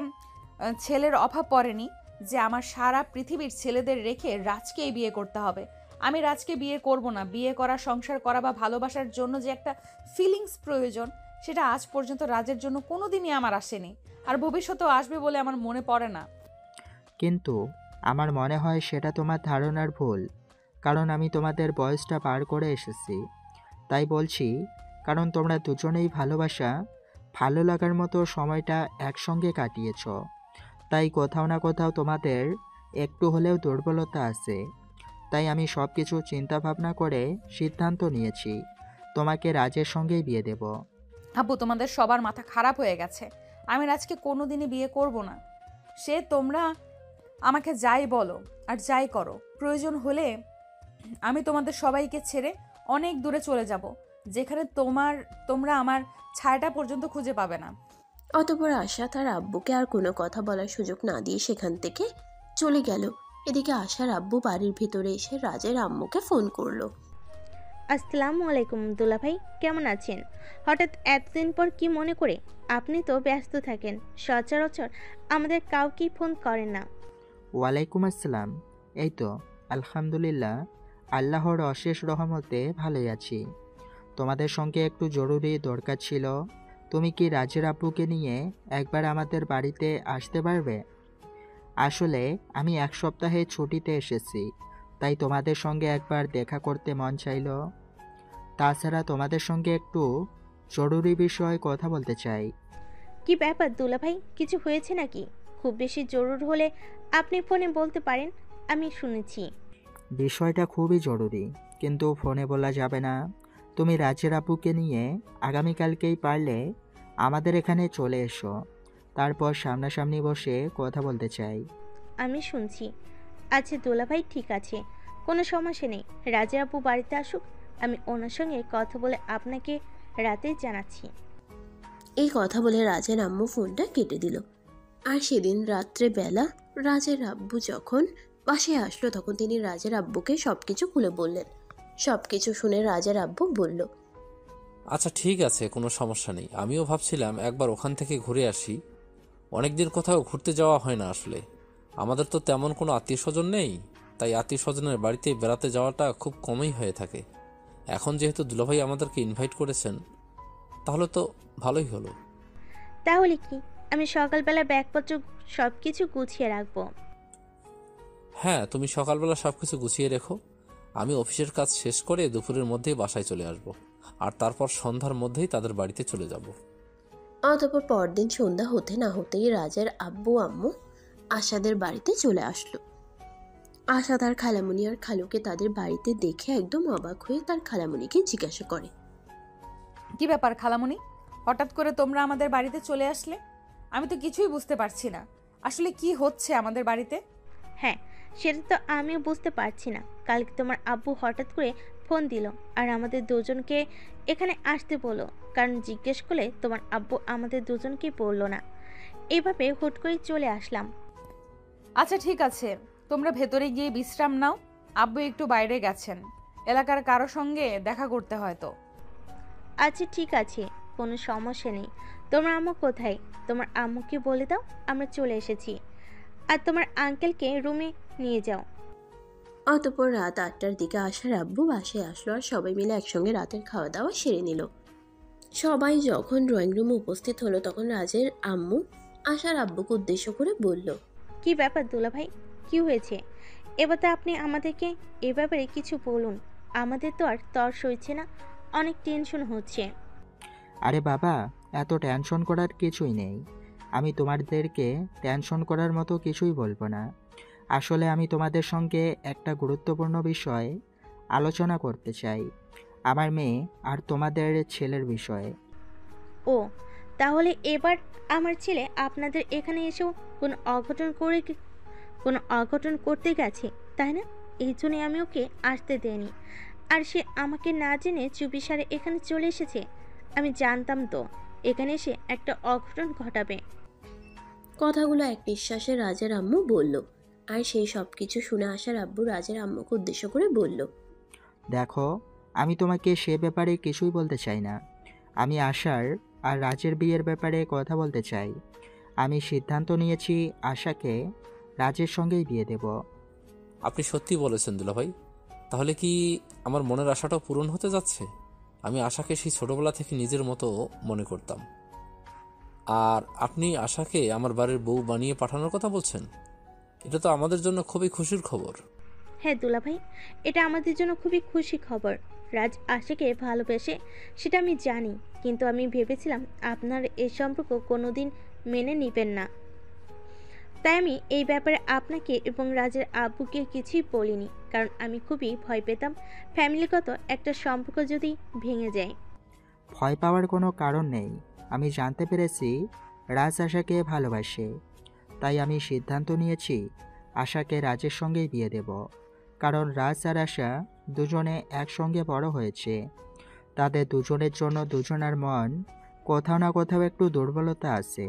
S2: ছেলের অভাব পড়েনি যে আমার সারা পৃথিবীর ছেলেদের রেখে রাজকেই বিয়ে করতে হবে। আমি রাজকে বিয়ে করব না। বিয়ে করা, সংসার করা বা ভালোবাসার জন্য যে একটা ফিলিংস প্রয়োজন, সেটা আজ পর্যন্ত রাজের জন্য কোনোদিনই আমার আসেনি, আর ভবিষ্যতেও আসবে বলে আমার মনে পড়ে না।
S7: কিন্তু আমার মনে হয় সেটা তোমার ধারণার ভুল, কারণ আমি তোমাদের বয়সটা পার করে এসেছি। তাই বলছি, কারণ তোমরা দুজনেই ভালো লাগার মতো সময়টা একসঙ্গে কাটিয়েছ। তাই কোথাও না কোথাও তোমাদের একটু হলেও দুর্বলতা আছে। তাই আমি সব কিছু চিন্তা ভাবনা করে সিদ্ধান্ত নিয়েছি, তোমাকে রাজের সঙ্গেই বিয়ে দেব।
S2: আব্বু, তোমাদের সবার মাথা খারাপ হয়ে গেছে। আমি রাজকে কোনোদিনই বিয়ে করব না। সে তোমরা আমাকে যাই বলো আর যাই করো, প্রয়োজন হলে আমি তোমাদের সবাইকে ছেড়ে অনেক দূরে চলে যাব, যেখানে তোমরা আমার ছায়াটা পর্যন্ত খুঁজে পাবে না।
S3: অতঃপর আশা তার আব্বুকে আর কোনো কথা বলার সুযোগ না দিয়ে সেখান থেকে চলে গেল। এদিকে আশার আব্বু বাড়ির ভিতরে এসে রাজের আম্মুকে ফোন করলো।
S4: আসসালামু আলাইকুম দুলাভাই, কেমন আছেন? হঠাৎ এতদিন পর কি মনে করে? আপনি তো ব্যস্ত থাকেন, সচরাচর আমাদের কাউকেই ফোন করেন না।
S7: ওয়ালাইকুম আসসালাম। এই তো আলহামদুলিল্লাহ, আল্লাহর অশেষ রহমতে ভালোই আছি। তোমাদের সঙ্গে একটু জরুরি দরকার ছিল। তুমি কি রাজের আব্বুকে নিয়ে একবার আমাদের বাড়িতে আসতে পারবে? আসলে আমি 1 সপ্তাহে ছুটিতে এসেছি, তাই তোমাদের সঙ্গে একবার দেখা করতে মন চাইল। তাছাড়া তোমাদের সঙ্গে একটু জরুরি বিষয়ে কথা বলতে চাই।
S4: কি ব্যাপার দুলাভাই, কিছু হয়েছে নাকি? খুব বেশি জরুর হলে আপনি ফোনে বলতে পারেন, আমি শুনেছি।
S7: বিষয়টা খুবই জরুরি, কিন্তু ফোনে বলা যাবে না। তুমি রাজের আব্বুকে নিয়ে আগামীকালকেই পারলে আমাদের এখানে চলে এসো, তারপর সামনাসামনি বসে কথা বলতে চাই।
S4: আমি শুনছি। আচ্ছা দুলাভাই, ঠিক আছে, কোনো সমস্যা নেই। রাজা আপু বাড়িতে আসুক, আমি ওনার সঙ্গে কথা বলে আপনাকে রাতে জানাচ্ছি।
S3: এই কথা বলে রাজের আম্মু ফোনটা কেটে দিল। আর সেদিন রাত্রে বেলা রাজের আব্বু যখন বাসায় আসলো, তখন তিনি রাজের আব্বুকে সবকিছু খুলে বললেন। সবকিছু শুনে রাজের আব্বু বলল,
S5: আচ্ছা ঠিক আছে, কোনো সমস্যা নেই। আমিও ভাবছিলাম একবার ওখান থেকে ঘুরে আসি। অনেকদিন কোথাও ঘুরতে যাওয়া হয় না আসলে। আমাদের তো তেমন কোনো আত্মীয় স্বজন নেই, তাই আত্মীয় স্বজনের বাড়িতে বেড়াতে যাওয়াটা খুব কমই হয়ে থাকে। এখন যেহেতু দুলাভাই আমাদেরকে ইনভাইট করেছেন, তাহলে তো ভালোই হলো।
S4: তাহলে কি আমি সকালবেলা ব্যাগপত্র সব কিছু গুছিয়ে রাখবো?
S5: হ্যাঁ, তুমি সকালবেলা সব কিছু গুছিয়ে রেখো। আমি অফিসের কাজ শেষ করে দুপুরের মধ্যেই বাসায় চলে আসব, আর তারপর সন্ধ্যার মধ্যেই তাদের বাড়িতে চলে যাব।
S3: অতঃপর পরদিন সন্ধ্যা হতে না হতেই রাজের আব্বু আম্মু আশাদের বাড়িতে চলে আসলো। আশা তার খালামণি আর খালুকে তাদের বাড়িতে দেখে একদম অবাক হয়ে তার খালামণিকে জিজ্ঞাসা করে,
S2: কি ব্যাপার খালামণি, হঠাৎ করে তোমরা আমাদের বাড়িতে চলে আসলে? আমি তো কিছুই বুঝতে পারছি না, আসলে কি হচ্ছে আমাদের বাড়িতে?
S4: হ্যাঁ, সেটা তো আমিও বুঝতে পারছি না। কালকে তোমার আব্বু হঠাৎ করে ফোন দিল আর আমাদের দুজনকে এখানে আসতে বললো, কারণ জিজ্ঞেস করলে তোমার আব্বু আমাদের দুজনকেই বললো না। এইভাবে হুট করে চলে আসলাম।
S2: আচ্ছা ঠিক আছে, তোমরা ভেতরে গিয়ে বিশ্রাম নাও। আব্বু একটু বাইরে গেছেন, এলাকার কারো সঙ্গে দেখা করতে হয়তো।
S4: আচ্ছা ঠিক আছে, কোনো সমস্যা নেই। তোমার আম্মু কোথায়? তোমার আম্মুকে বলে দাও আমরা চলে এসেছি, আর তোমার আঙ্কেলকে রুমে নিয়ে যাও।
S3: অতঃপর রাত 8টার দিকে আশার আব্বু বাসায় আসলো আর সবাই মিলে একসঙ্গে রাতের খাওয়া দাওয়া সেরে নিল। সবাই যখন ড্রয়িং রুমে উপস্থিত হলো, তখন রাজের আম্মু আশার আব্বুকে উদ্দেশ্য করে বলল,
S4: কি ব্যাপার দুলাভাই, কি হয়েছে? এবার তো আপনি আমাদেরকে এ ব্যাপারে কিছু বলুন। আমাদের তো আর তর সইছে না, অনেক টেনশন হচ্ছে।
S7: আরে বাবা, এত টেনশন করার কিছুই নেই। আমি তোমাদেরকে টেনশন করার মতো কিছুই বলবো না। আসলে আমি তোমাদের সঙ্গে একটা গুরুত্বপূর্ণ বিষয় আলোচনা করতে চাই, আমার মেয়ে আর তোমাদের ছেলের বিষয়ে।
S4: ও, তাহলে এবার আমার ছেলে আপনাদের এখানে এসেও কোনো অঘটন করতে গেছে, তাই না? এই জন্যই আমি ওকে আসতে দেইনি। আর সে আমাকে না জেনে চুপিসারে এখানে চলে এসেছে। আমি জানতাম তো এখানে এসে একটা অঘটন ঘটাবে।
S3: কথাগুলো এক নিঃশ্বাসে রাজের আম্মু বলল। আর সেই সব কিছু শুনে আসার আব্বু রাজের আম্মুকে উদ্দেশ্য করে বলল,
S7: দেখো, আমি তোমাকে সে ব্যাপারে কিছুই বলতে চাই না। আমি আশার আর রাজের বিয়ের ব্যাপারে কথা বলতে চাই। আমি সিদ্ধান্ত নিয়েছি আশাকে রাজের সঙ্গেই বিয়ে দেব।
S5: আপনি সত্যি বলেছেন দুলাভাই। তাহলে কি আমার মনের আশাটাও পূরণ হতে যাচ্ছে? আমি আশাকে সেই ছোটবেলা থেকে নিজের মতো মনে করতাম, আর আপনি আশাকে আমার বাড়ির বউ বানিয়ে পাঠানোর কথা বলছেন। এটা তো আমাদের জন্য খুবই খুশির খবর।
S4: হ্যাঁ দুলাভাই, এটা আমাদের জন্য খুবই খুশি খবর। রাজ আশাকে ভালোবেসে সেটা আমি জানি, কিন্তু আমি ভেবেছিলাম আপনার এই সম্পর্ক কোনোদিন মেনে নেবেন না। তাই আমি এই ব্যাপারে আপনাকে এবং রাজের আব্বুকে কিছুই বলিনি, কারণ আমি খুবই ভয় পেতাম ফ্যামিলিগত একটা সম্পর্ক যদি ভেঙে যায়।
S7: ভয় পাওয়ার কোনো কারণ নেই। আমি জানতে পেরেছি রাজ আশাকে ভালোবাসে, তাই আমি সিদ্ধান্ত নিয়েছি আশাকে রাজের সঙ্গেই বিয়ে দেব। কারণ রাজ আর আশা দুজনে একসঙ্গে বড় হয়েছে। তাদের দুজনের জন্য দুজনের মন কোথাও না কোথাও একটু দুর্বলতা আছে।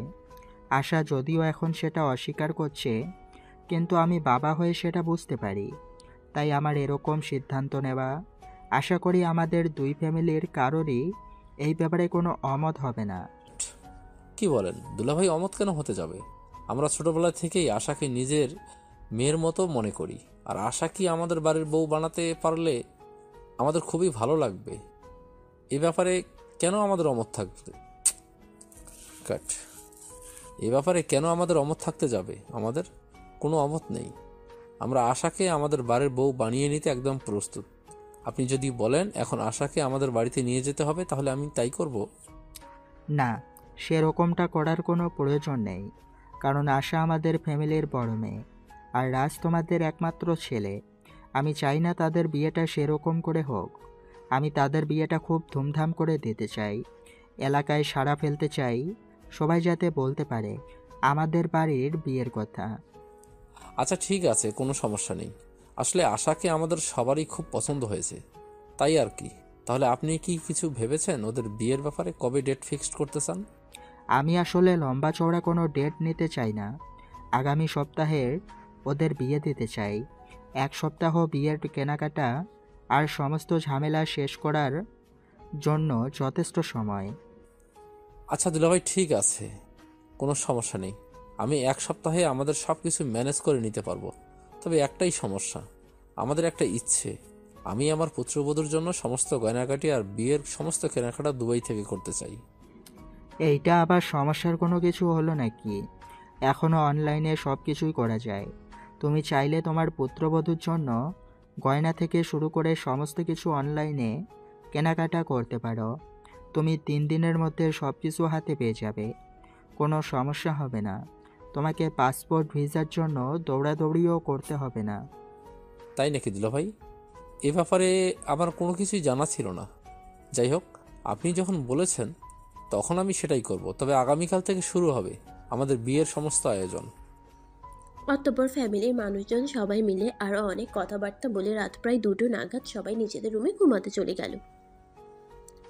S7: আশা যদিও এখন সেটা অস্বীকার করছে, কিন্তু আমি বাবা হয়ে সেটা বুঝতে পারি। তাই আমার এরকম সিদ্ধান্ত নেওয়া। আশা করি আমাদের দুই ফ্যামিলির কারোরই এই ব্যাপারে কোনো অমত হবে না।
S5: কি বলেন দুলাভাই, অমত কেন হতে যাবে? আমরা ছোটবেলা থেকেই আশাকে নিজের মেয়ের মতো মনে করি, আর আশা কি আমাদের বাড়ির বউ বানাতে পারলে আমাদের খুবই ভালো লাগবে। এ ব্যাপারে কেন আমাদের অমত থাকবে? এ ব্যাপারে কেন আমাদের অমত থাকতে যাবে? আমাদের কোনো অমত নেই। আমরা আশাকে আমাদের বাড়ির বউ বানিয়ে নিতে একদম প্রস্তুত। আপনি যদি বলেন এখন আশাকে আমাদের বাড়িতে নিয়ে যেতে হবে, তাহলে আমি তাই করব।
S7: না, সেরকমটা করার কোনো প্রয়োজন নেই। কারণ আশা আমাদের ফ্যামিলির বড় মেয়ে, আর রাজ তোমাদের একমাত্র ছেলে। আমি চাই না তাদের বিয়েটা সেরকম করে হোক। আমি তাদের বিয়েটা খুব ধুমধাম করে দিতে চাই। এলাকায় সাড়া ফেলতে চাই, সবাই যাতে বলতে পারে আমাদের বাড়ির বিয়ের কথা।
S5: আচ্ছা ঠিক আছে, কোনো সমস্যা নেই। আসলে আশাকে আমাদের সবারই খুব পছন্দ হয়েছে, তাই আর কি। তাহলে আপনি কি কিছু ভেবেছেন ওদের বিয়ের ব্যাপারে? কবে ডেট ফিক্সড করতে চান?
S7: আমি আসলে লম্বা চওড়া কোনো ডেট নিতে চাই না। আগামী সপ্তাহের ওদের বিয়ে দিতে চাই। এক সপ্তাহ বিয়ের কেনাকাটা আর সমস্ত ঝামেলা শেষ করার জন্য যথেষ্ট সময়।
S5: আচ্ছা দুলাভাই, ঠিক আছে, কোনো সমস্যা নেই। আমি এক সপ্তাহে আমাদের সব কিছু ম্যানেজ করে নিতে পারবো। তবে একটাই সমস্যা, আমাদের একটা ইচ্ছে। আমি আমার পুত্রবধূর জন্য সমস্ত গয়নাগাটি আর বিয়ের সমস্ত কেনাকাটা দুবাই থেকে করতে চাই।
S7: এইটা আবার সমস্যার কোনো কিছু হলো নাকি? এখনও অনলাইনে সব কিছুই করা যায়। তুমি চাইলে তোমার পুত্রবধূর জন্য গয়না থেকে শুরু করে সমস্ত কিছু অনলাইনে কেনাকাটা করতে পারো। তুমি 3 দিনের মধ্যে সব কিছু হাতে পেয়ে যাবে, কোনো সমস্যা হবে না। তোমাকে পাসপোর্ট ভিসার জন্য দৌড়াদৌড়িও করতে হবে না।
S5: তাই নাকি দুলাভাই? এ ব্যাপারে আমার কোনো কিছুই জানা ছিল না। যাই হোক, আপনি যখন বলেছেন তখন আমি সেটাই করব। তবে আগামীকাল থেকে শুরু হবে আমাদের বিয়ের সমস্ত আয়োজন।
S3: অতঃপর ফ্যামিলির মানুষজন সবাই মিলে আরও অনেক কথাবার্তা বলে রাত প্রায় 2টো নাগাদ সবাই নিজেদের রুমে ঘুমাতে চলে গেল।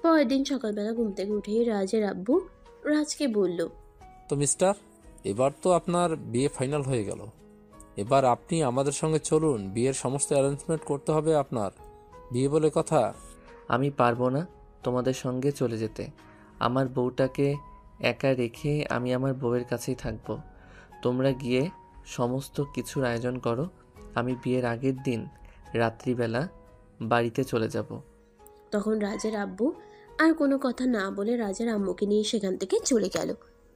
S3: পরের দিন সকালবেলা ঘুম থেকে উঠেই রাজের আব্বু রাজকে বলল,
S5: তো মিস্টার, এবার তো আপনার বিয়ে ফাইনাল হয়ে গেল। এবার আপনি আমাদের সঙ্গে চলুন, বিয়ের সমস্ত অ্যারেঞ্জমেন্ট করতে হবে আপনার। বিয়ে বলে কথা।
S1: আমি পারবো না তোমাদের সঙ্গে চলে যেতে। আমার বউটাকে একা রেখে আমি আমার বউয়ের কাছেই থাকবো। তোমরা গিয়ে সমস্ত কিছুর আয়োজন করো। আমি বিয়ের আগের দিন রাত্রিবেলা বাড়িতে চলে যাব।
S3: তখন রাজের আব্বু আর কোনো কথা না বলে রাজের আম্মুকে নিয়ে সেখান থেকে চলে গেল।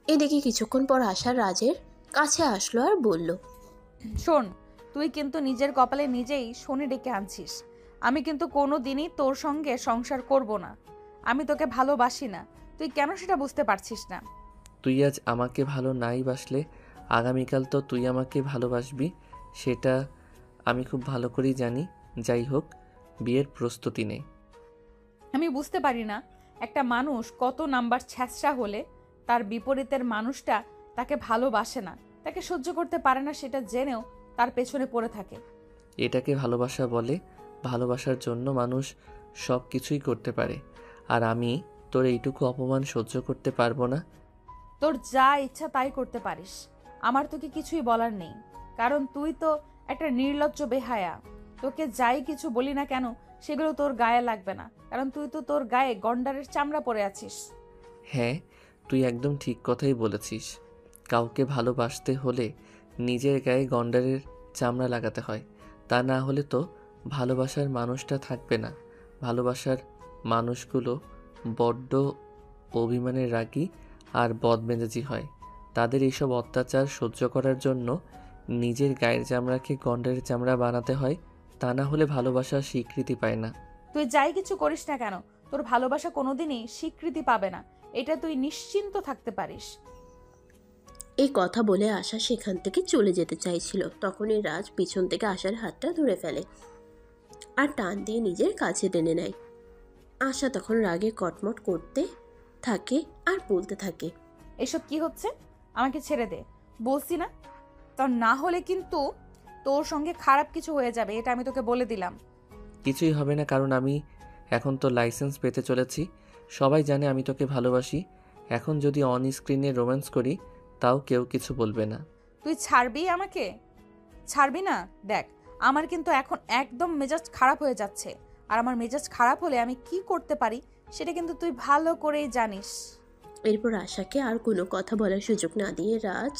S3: এদিকে কিছুক্ষণ পর আশা রাজের কাছে আসলো আর বলল,
S2: শোন, তুই কিন্তু নিজের কপালে নিজেই শনি ডেকে আনছিস। আমি কিন্তু কোনো দিনই তোর সঙ্গে সংসার করব না। আমি তোকে ভালোবাসি না, তুই কেন সেটা বুঝতে পারছিস না?
S1: তুই আজ আমাকে ভালো নাই বাসলে আগামীকাল তো তুই আমাকে ভালোবাসবি, সেটা আমি খুব ভালো করেই জানি। যাই হোক, বিয়ের প্রস্তুতি নেই।
S2: আমি বুঝতে পারি না একটা মানুষ কত নাম্বার ছ্যাঁচড়া হলে তার বিপরীতের মানুষটা তাকে ভালোবাসে না, তাকে সহ্য করতে পারে না, সেটা জেনেও তার পেছনে পড়ে থাকে।
S1: এটাকে ভালোবাসা বলে? ভালোবাসার জন্য মানুষ সব কিছুই করতে পারে, আর আমি তোর এইটুকু অপমান সহ্য করতে পারবো না।
S2: তোর যা ইচ্ছা তাই করতে পারিস, আমার তোকে কিছুই বলার নেই, কারণ তুই তো একটা নির্লজ্জ বেহায়া। তোকে যাই কিছু বলি না কেন সেগুলো তোর গায়ে লাগবে না, কারণ তুই তো তোর গায়ে গন্ডারের চামড়া পরে আছিস।
S1: হ্যাঁ, তুই একদম ঠিক কথাই বলেছিস। কাউকে ভালোবাসতে হলে নিজের গায়ে গন্ডারের চামড়া লাগাতে হয়, তা না হলে তো ভালোবাসার মানুষটা থাকবে না। ভালোবাসার মানুষগুলো বড্ড অভিমানের রাগী আর বদমেজাজি হয়। তাদের এইসব অত্যাচার সহ্য করার জন্য নিজের গায়ের চামড়াকে গন্ডারের চামড়া বানাতে হয়, তা না হলে ভালোবাসার স্বীকৃতি পায় না।
S2: তুই যাই কিছু করিস না কেন, তোর ভালোবাসা কোনোদিনই স্বীকৃতি পাবে না, এটা তুই নিশ্চিন্ত থাকতে পারিস।
S3: এই কথা বলে আশা সেখান থেকে চলে যেতে চাইছিল, তখনই রাজ পিছন থেকে আশার হাতটা ধরে ফেলে আর টান দিয়ে নিজের কাছে টেনে নেয়। আশা তখন রাগে কটমট করতে থাকে আর বলতে থাকে,
S2: এসব কি হচ্ছে? আমাকে ছেড়ে দে বলছি না, তোর না হলে কিন্তু তোর সঙ্গে খারাপ কিছু হয়ে যাবে, এটা আমি তোকে বলে দিলাম।
S1: কিছুই হবে না, কারণ আমি এখন তো লাইসেন্স পেতে চলেছি। সবাই জানে আমি তোকে ভালোবাসি। এখন যদি অন স্ক্রিনে রোম্যান্স করি তাও কেউ কিছু বলবে না।
S2: তুই ছাড়বি আমাকে? ছাড়বি না? দেখ, আমার কিন্তু এখন একদম মেজাজ খারাপ হয়ে যাচ্ছে, আর আমার মেজাজ খারাপ হলে আমি কি করতে পারি সেটা কিন্তু তুই ভালো করেই জানিস।
S3: এরপর আশাকে আর কোনো কথা বলার সুযোগ না দিয়ে রাজ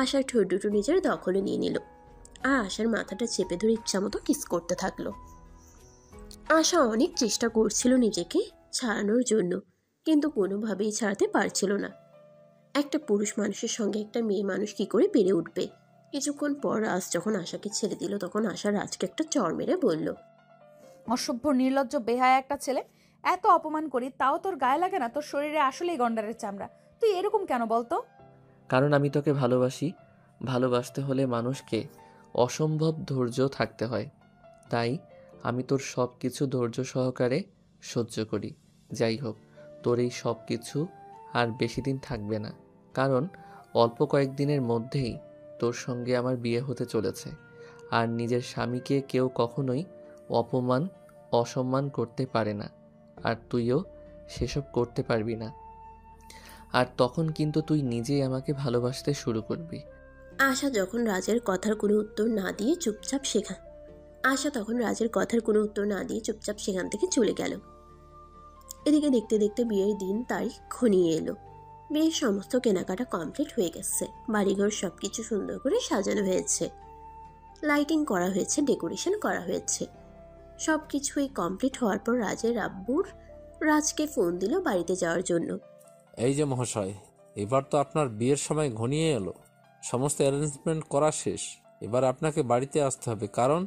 S3: আশার ঠোঁট দুটো নিজের দখলে নিয়ে নিল আর আশার মাথাটা চেপে ধরে ইচ্ছামতো কিস করতে থাকলো। আশা অনেক চেষ্টা করছিল নিজেকে ছাড়ানোর জন্য, কিন্তু কোনোভাবেই ছাড়াতে পারছিল না। একটা পুরুষ মানুষের সঙ্গে একটা মেয়ে মানুষ কি করে পেরে উঠবে? কিছুক্ষণ পর রাজ যখন আশাকে ছেড়ে দিল, তখন আশা রাজকে একটা চড় মেরে বলল,
S2: অসভ্য নির্লজ্জ বেহায়া একটা ছেলে, এত অপমান করি তাও তোর গায়ে লাগে না? তোর শরীরে আসলেই গন্ডারের চামড়া, তুই এরকম কেন বলতো?
S1: কারণ আমি তোকে ভালোবাসি। ভালোবাসতে হলে মানুষকে অসম্ভব ধৈর্য থাকতে হয়, তাই আমি তোর সব কিছু ধৈর্য সহকারে সহ্য করি। যাই হোক, তোর এই সব কিছু আর বেশি দিন থাকবে না, কারণ অল্প কয়েকদিনের মধ্যেই তোর সঙ্গে আমার বিয়ে হতে চলেছে। আর নিজের স্বামীকে কেউ কখনোই অপমান অসম্মান করতে পারে না, আর তুইও সেসব করতে পারবি না। আর তখন কিন্তু তুই নিজেই আমাকে ভালোবাসতে শুরু করবি।
S3: আশা যখন রাজের কথার কোনো উত্তর না দিয়ে চুপচাপ সেখান থেকে চলে গেল। এদিকে দেখতে দেখতে বিয়ের দিন তারিখ ঘনিয়ে এলো। বিয়ের সমস্ত কেনাকাটা কমপ্লিট হয়ে গেছে, বাড়িঘর সবকিছু সুন্দর করে সাজানো হয়েছে, লাইটিং করা হয়েছে, ডেকোরেশন করা হয়েছে। সবকিছুই কমপ্লিট হওয়ার পর রাজের আব্বুর রাজকে ফোন দিল বাড়িতে যাওয়ার জন্য।
S5: এই যে মহাশয়, এবার তো আপনার বিয়ের সময় ঘনিয়ে এলো, সমস্ত অ্যারেঞ্জমেন্ট করা শেষ। এবার আপনাকে বাড়িতে আসতে হবে, কারণ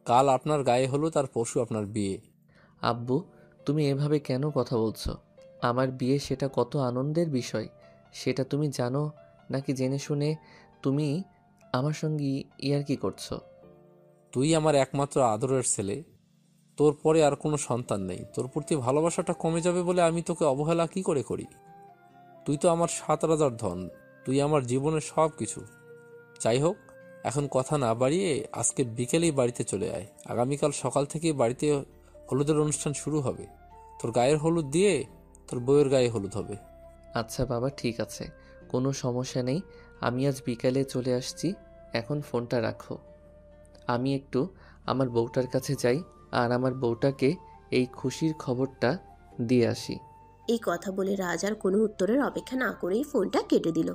S5: কাল আপনার গায়ে হলুদ আর পরশু আপনার বিয়ে।
S1: আব্বু, তুমি এভাবে কেন কথা বলছো? আমার বিয়ে সেটা কত আনন্দের বিষয়, সেটা তুমি জানো নাকি জেনে শুনে তুমি আমার সঙ্গে ইয়ার্কি করছো?
S5: তুই আমার একমাত্র আদরের ছেলে, তোর পরে আর কোনো সন্তান নেই। তোর প্রতি ভালোবাসাটা কমে যাবে বলে আমি তোকে অবহেলা কি করে করি? তুই তো আমার 7 রাজার ধন, তুই আমার জীবনের সব কিছু। যাই হোক, এখন কথা না বাড়িয়ে আজকে বিকেলেই বাড়িতে চলে আয়। আগামীকাল সকাল থেকে বাড়িতে হলুদের অনুষ্ঠান শুরু হবে। তোর গায়ের হলুদ দিয়ে তোর বউয়ের গায়ে হলুদ হবে।
S1: আচ্ছা বাবা, ঠিক আছে, কোনো সমস্যা নেই। আমি আজ বিকালে চলে আসছি, এখন ফোনটা রাখো। আমি একটু আমার বউটার কাছে যাই আর আমার বউটাকে এই খুশির খবরটা দিয়ে আসি।
S3: এই কথা বলে রাজ আর কোনো উত্তরের অপেক্ষা না করেই ফোনটা কেটে দিল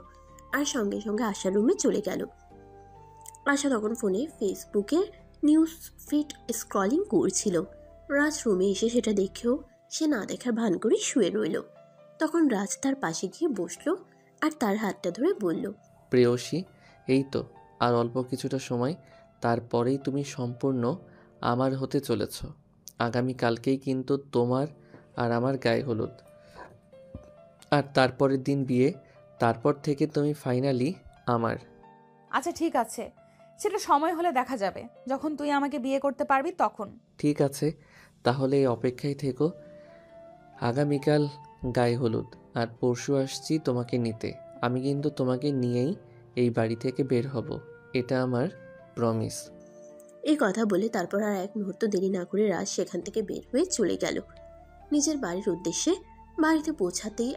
S3: আর সঙ্গে সঙ্গে আশার রুমে চলে গেল। আশা তখন ফোনে ফেসবুকে নিউজ ফিড স্ক্রলিং করছিল। রাজ রুমে এসে সেটা দেখেও সে না দেখার ভান করে শুয়ে রইল। তখন রাজ তার পাশে গিয়ে বসলো আর তার হাতটা ধরে বলল,
S1: প্রেয়সী, এই তো আর অল্প কিছুটা সময়, তারপরেই তুমি সম্পূর্ণ আমার হতে চলেছ। আগামীকালকেই কিন্তু তোমার আর আমার গায়ে হলুদ, আর তারপরের দিন বিয়ে। তারপর থেকে তুমি ফাইনালি আমার।
S2: আচ্ছা ঠিক আছে, সেটা সময় হলে দেখা যাবে, যখন তুই আমাকে বিয়ে করতে পারবি তখন।
S1: ঠিক আছে, তাহলে এই অপেক্ষায় থেকো। আগামীকাল গায়ে হলুদ, আর পরশু আসছি তোমাকে নিতে। আমি কিন্তু তোমাকে নিয়েই এই বাড়ি থেকে বের হব, এটা আমার প্রমিস।
S3: এই কথা বলে তারপর আর এক মুহূর্ত দেরি না করে রাজ সেখান থেকে বের হয়ে চলে গেল নিজের বাড়ির উদ্দেশ্যে। বাড়িতে পৌঁছাতেই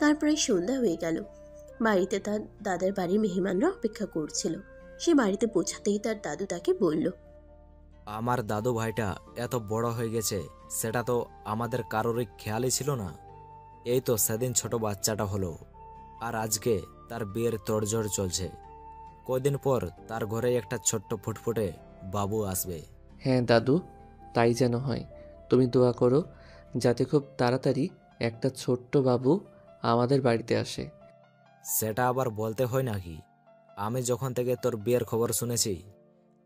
S3: তার প্রায় সন্ধ্যা হয়ে গেল। বাড়িতে তার দাদার বাড়ির মেহমানরা অপেক্ষা করছিল। সে বাড়িতে পৌঁছাতেই তার দাদু তাকে বলল,
S11: আমার দাদু ভাইটা এত বড় হয়ে গেছে সেটা তো আমাদের কারোরই খেয়ালই ছিল না। এই তো সেদিন ছোট বাচ্চাটা হলো, আর আজকে তার বিয়ের তোড়জোড় চলছে। কয়দিন পর তার ঘরে একটা ছোট্ট ফুটফুটে বাবু আসবে।
S1: হ্যাঁ দাদু, তাই যেন হয়। তুমি দোয়া করো যাতে খুব তাড়াতাড়ি একটা ছোট্ট বাবু আমাদের বাড়িতে আসে।
S11: সেটা আবার বলতে হয় নাকি? আমি যখন থেকে তোর বিয়ের খবর শুনেছি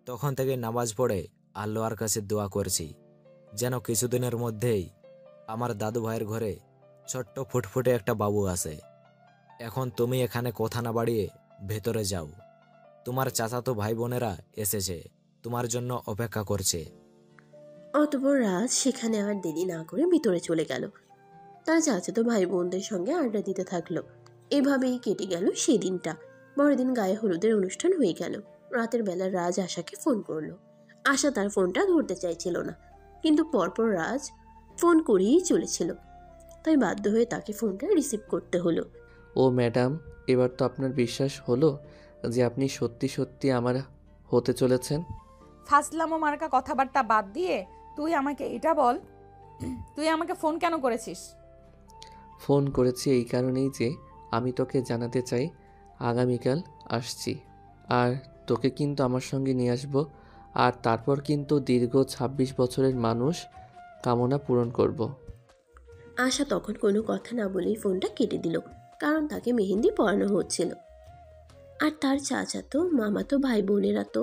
S11: তখন থেকে নামাজ পড়ে আল্লাহর কাছে দোয়া করছি যেন কিছুদিনের মধ্যেই আমার দাদু ভাইয়ের ঘরে ছোট্ট ফুটফুটে একটা বাবু আসে। এখন তুমি এখানে কথা না বাড়িয়ে ভেতরে যাও। তোমার চাচাতো ভাই বোনেরা এসেছে, তোমার জন্য অপেক্ষা করছে।
S3: অতঃপর রাজ সেখানে আর দেরি না করে ভিতরে চলে গেল। তার চাচাতো ভাই বোনদের সঙ্গে আড্ডা দিতে থাকলো। এভাবেই কেটে গেল সেই দিনটা। বড়দিন গায়ে হলুদের অনুষ্ঠান হয়ে গেল। রাতের বেলা রাজ আশাকে ফোন করলো। আশা তার ফোনটা ধরতে চাইছিল না, কিন্তু পরপর রাজ ফোন করেই চলেছিল, তাই বাধ্য হয়ে তাকে ফোনটা রিসিভ করতে হলো।
S1: ও ম্যাডাম, এবার তো আপনার বিশ্বাস হলো যে আপনি সত্যি সত্যি আমার হতে চলেছেন?
S2: ফাজলামো মার্কা কথাবার্তা বাদ দিয়ে তুই আমাকে এটা বল, তুই আমাকে ফোন কেন করেছিস?
S1: ফোন করেছি এই কারণেই যে আমি তোকে জানাতে চাই আগামীকাল আসছি, আর তোকে কিন্তু আমার সঙ্গে নিয়ে আসবো। আর তারপর কিন্তু দীর্ঘ ২৬ বছরের মানুষ কামনা পূরণ করব।
S3: আশা তখন কোনো কথা না বলেই ফোনটা কেটে দিল, কারণ তাকে মেহেন্দি পরানো হচ্ছিল। আর তার চাচাতো মামাতো ভাই বোনেরা তো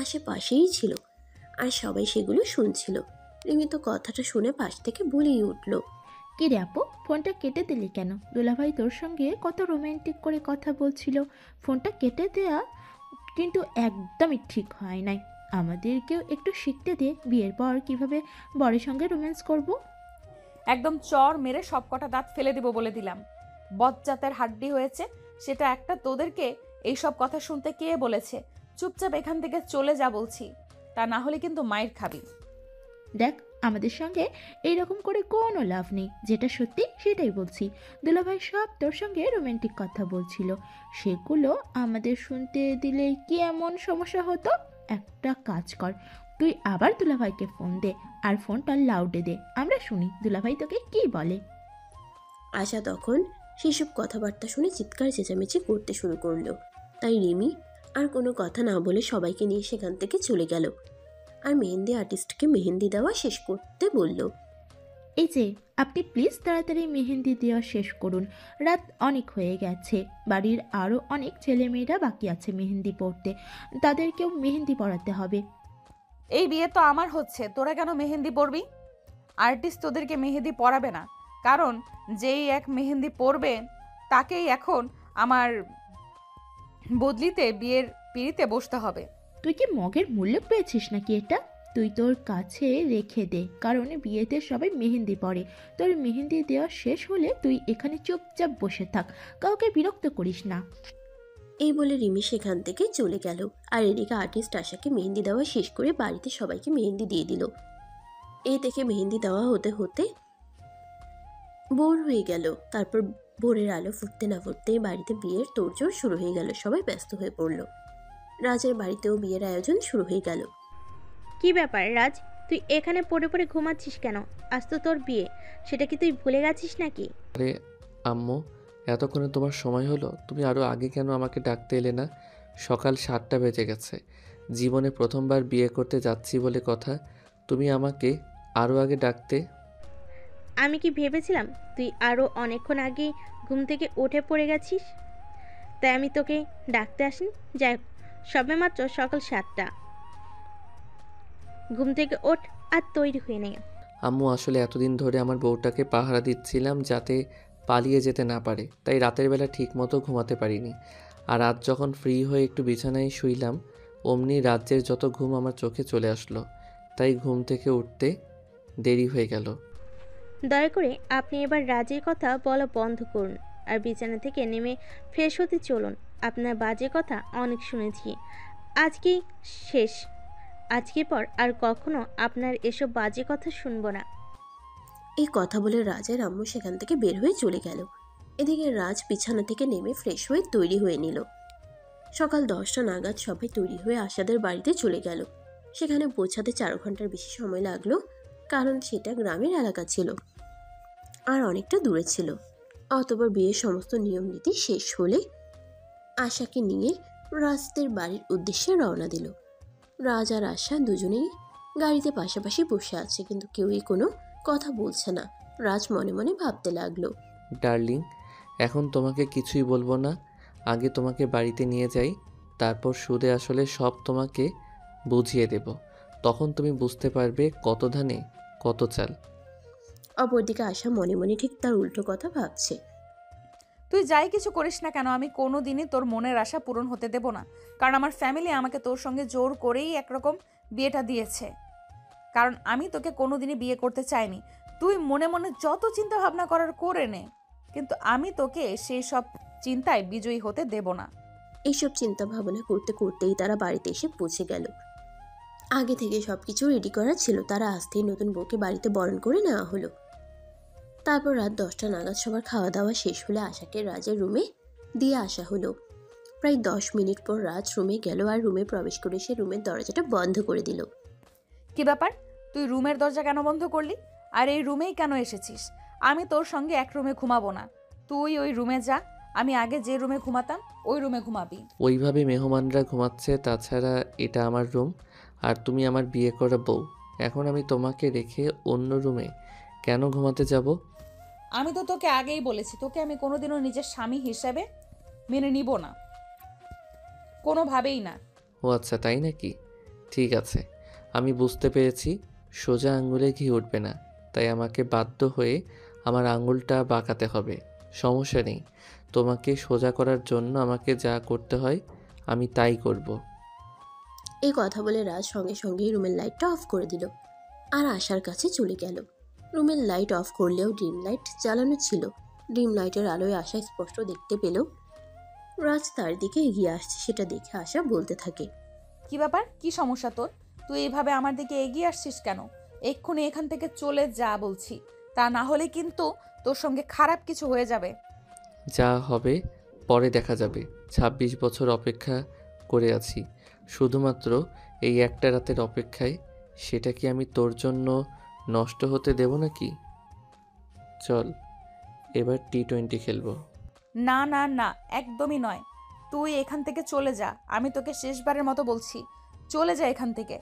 S3: আশেপাশেই ছিল, আর সবাই সেগুলো শুনছিল। রিমি তো কথাটা শুনে পাশ থেকে বলেই উঠল,
S8: কি রে আপু, ফোনটা কেটে দিলি কেন? দুলাভাই তোর সঙ্গে কত রোমান্টিক করে কথা বলছিল, ফোনটা কেটে দেয়া কিন্তু একদমই ঠিক হয় নাই। আমাদেরকেও একটু শিখতে দে, বিয়ের পর কিভাবে বরের সঙ্গে রোম্যান্স করব।
S2: একদম চর মেরে সব কটা দাঁত ফেলে দেব বলে দিলাম। বজ্জাতের হাড্ডি হয়েছে সেটা একটা, তোদেরকে এইসব কথা শুনতে কে বলেছে? চুপচাপ এখান থেকে চলে যা বলছি, তা না হলে কিন্তু মায়ের খাবি।
S8: দেখ, আমাদের সঙ্গে এইরকম করে কোনো লাভ নেই, যেটা সত্যি সেটাই বলছি। দুলাভাই সব তোর সঙ্গে রোমান্টিক কথা বলছিল, সেগুলো আমাদের শুনতে দিলে কি এমন সমস্যা হতো? একটা কাজ কর, তুই আবার দুলাভাইকে ফোন দে, আর ফোনটা লাউডে দে, আমরা শুনি দুলাভাই তোকে কি বলে।
S3: আশা তখন সেসব কথাবার্তা শুনে চিৎকার চেঁচামেচি করতে শুরু করলো। তাই রিমি আর কোনো কথা না বলে সবাইকে নিয়ে সেখান থেকে চলে গেল, আর মেহেন্দি আর্টিস্টকে মেহেন্দি দেওয়া শেষ করতে বলল,
S8: এই যে আপনি প্লিজ তাড়াতাড়ি মেহেন্দি দেওয়া শেষ করুন, রাত অনেক হয়ে গেছে। বাড়ির আরও অনেক ছেলেমেয়েরা বাকি আছে মেহেন্দি পরতে, তাদেরকেও মেহেন্দি পরাতে হবে।
S2: এই বিয়ে তো আমার হচ্ছে, তোরা কেন মেহেন্দি পরবি? আর্টিস্ট তোদেরকে মেহেন্দি পরাবে না, কারণ যেই এক মেহেন্দি পরবে তাকেই এখন আমার বদলিতে বিয়ের পিঁড়িতে বসতে হবে।
S8: তুই কি মগের মূল্য পেয়েছিস নাকি এটা? তুই তোর কাছে রেখে দে, কারণ বিয়েতে সবাই মেহেন্দি পরে। তোর মেহেন্দি দেওয়া শেষ হলে তুই এখানে চুপচাপ বসে থাক, কাউকে বিরক্ত করিস না।
S3: এই বলে রিমি সেখান থেকে চলে গেল। আর এদিকে আর্টিস্ট আশাকে মেহেন্দি দেওয়া শেষ করে বাড়িতে সবাইকে মেহেন্দি দিয়ে দিল। এই দেখে মেহেন্দি দেওয়া হতে হতে ভোর হয়ে গেল। তারপর ভোরের আলো ফুটতে না ফুটতেই বাড়িতে বিয়ের তোড়জোড় শুরু হয়ে গেল। সবাই ব্যস্ত হয়ে পড়ল। রাজের বাড়িতেও বিয়ের আয়োজন শুরু হয়ে গেল।
S4: কি ব্যাপার রাজ, তুই এখানে পড়ে পড়ে ঘুমাচ্ছিস কেন? আজ তো তোর বিয়ে, সেটা কি তুই ভুলে গেছিস নাকি?
S1: আরে আম্মু, এতক্ষণে তোমার সময় হলো? তুমি আরও আগে কেন আমাকে ডাকতে এলে না? সকাল 7টা বেজে গেছে। জীবনে প্রথমবার বিয়ে করতে যাচ্ছি বলে কথা, তুমি আমাকে আরও আগে ডাকতে।
S4: আমি কি ভেবেছিলাম তুই আরও অনেকক্ষণ আগেই ঘুম থেকে উঠে পড়ে গেছিস, তাই আমি তোকে ডাকতে আসিনি। যাই হোক, সবে মাত্র সকাল 7টা, ঘুম থেকে ওঠ আর তৈরি হয়ে নে।
S1: আম্মু, আসলে এতদিন ধরে আমার বউটাকে পাহারা দিচ্ছিলাম যাতে পালিয়ে যেতে না পারে, তাই রাতের বেলা ঠিকমতো ঘুমাতে পারিনি। আর আজ যখন ফ্রি হয়ে একটু বিছানায় শুইলাম, অমনি রাজ্যের যত ঘুম আমার চোখে চলে আসলো, তাই ঘুম থেকে উঠতে দেরি হয়ে গেল।
S4: দয়া করে আপনি এবার রাজের কথা বলা বন্ধ করুন আর বিছানা থেকে নেমে ফ্রেশ হতে চলুন। আপনার বাজে কথা অনেক শুনেছি, আজকেই শেষ। আজকের পর আর কখনো আপনার এসব বাজে কথা শুনবো না।
S3: এই কথা বলে রাজের আম্মু সেখান থেকে বের হয়ে চলে গেল। এদিকে রাজ বিছানা থেকে নেমে ফ্রেশ হয়ে তৈরি হয়ে নিল। সকাল 10টা নাগাদ সবাই তৈরি হয়ে আশাদের বাড়িতে চলে গেল। সেখানে পৌঁছাতে 4 ঘন্টার বেশি সময় লাগলো, কারণ সেটা গ্রামের এলাকা ছিল আর অনেকটা দূরে ছিল। অতঃপর বিয়ের সমস্ত নিয়ম নীতি শেষ হলে আশাকে নিয়ে রাজদের বাড়ির উদ্দেশ্যে রওনা দিল। রাজ আর আশা দুজনেই গাড়িতে পাশাপাশি বসে আছে, কিন্তু কেউই কোনো কথা বলছে না। রাজ মনে মনে ভাবতে লাগলো,
S1: ডার্লিং, এখন তোমাকে কিছুই বলবো না। আগে তোমাকে বাড়িতে নিয়ে যাই, তারপর সুদে আসলে সব তোমাকে বুঝিয়ে দেব। তখন তুমি বুঝতে পারবে কত ধানে কত চাল।
S3: অপরদিকে আশা মনে মনে ঠিক তার উল্টো কথা ভাবছে।
S2: তুই যাই কিছু করিস না কেন, আমি কোনো দিনই তোর মনের আশা পূরণ হতে দেব না। কারণ আমার ফ্যামিলি আমাকে তোর সঙ্গে জোর করেই একরকম বিয়েটা দিয়েছে, কারণ আমি তোকে কোনো দিনই বিয়ে করতে চাইনি। তুই মনে মনে যত চিন্তা ভাবনা করার করে নে, কিন্তু আমি তোকে সেই সব চিন্তায় বিজয়ী হতে দেব না।
S3: এইসব চিন্তা ভাবনা করতে করতেই তারা বাড়িতে এসে পৌঁছে গেল। আগে থেকে সবকিছু রেডি করা ছিল, তারা আসতেই নতুন বউকে বাড়িতে বরণ করে নেওয়া হলো। তারপর রাত 10টা নাগাদ সবার খাওয়া দাওয়া শেষ হলে আশাকে রাজের রুমে দিয়ে আসা হলো। প্রায় 10 মিনিট পর রাজ রুমে গেল আর রুমে প্রবেশ করে সে রুমের দরজাটা বন্ধ করে দিল।
S2: কি ব্যাপার, তুই রুমের দরজা কেন বন্ধ করলি? আর এই রুমেই কেন এসেছিস? আমি তোর সঙ্গে এক রুমে ঘুমাবো না, তুই ওই রুমে যা। আমি আগে যে রুমে ঘুমাতাম ওই রুমে ঘুমাবি।
S1: ওইভাবে মেহমানরা ঘুমাচ্ছে, তাছাড়া এটা আমার রুম আর তুমি আমার বিয়ে করা বউ। এখন আমি তোমাকে রেখে অন্য রুমে কেন ঘুমাতে যাব?
S2: আমি তো তোকে আগেই বলেছি, তোকে আমি কোনোদিনও নিজের স্বামী হিসেবে মেনে নিব না, কোনোভাবেই না।
S1: ও আচ্ছা, তাই নাকি? ঠিক আছে, আমি বুঝতে পেরেছি। সোজা আঙুলে ঘি উঠবে না, তাই আমাকে বাধ্য হয়ে আমার আঙুলটা বাঁকাতে হবে। সমস্যা নেই, তোমাকে সোজা করার জন্য আমাকে যা করতে হয় আমি তাই করব।
S3: এই কথা বলে রাজ সঙ্গে সঙ্গেই রুমের লাইটটা অফ করে দিল আর আশার কাছে চলে গেল। রুমের লাইট অফ করলেও ডিম লাইট জ্বালানো ছিল। ডিম লাইটের আলোয় আশা স্পষ্ট দেখতে পেল রাজ তার দিকে এগিয়ে আসছে। সেটা দেখে আশা বলতে থাকে,
S2: কি ব্যাপার, কি সমস্যা তোর? তুই এইভাবে আমার দিকে এগিয়ে আসছিস কেন? এক্ষুনি এখান থেকে চলে যা বলছি, তা না হলে কিন্তু তোর সঙ্গে খারাপ কিছু হয়ে যাবে।
S1: যা হবে পরে দেখা যাবে। 26 বছর অপেক্ষা করে আছি শুধুমাত্র এই একটা রাতের অপেক্ষায়। সেটা কি আমি তোর জন্য নষ্ট হতে দেব নাকি? চল এবার T20 খেলবো।
S2: না না না, একদমই নয়। তুই এখান থেকে চলে যা, আমি তোকে শেষবারের মতো বলছি, চলে যা এখান থেকে।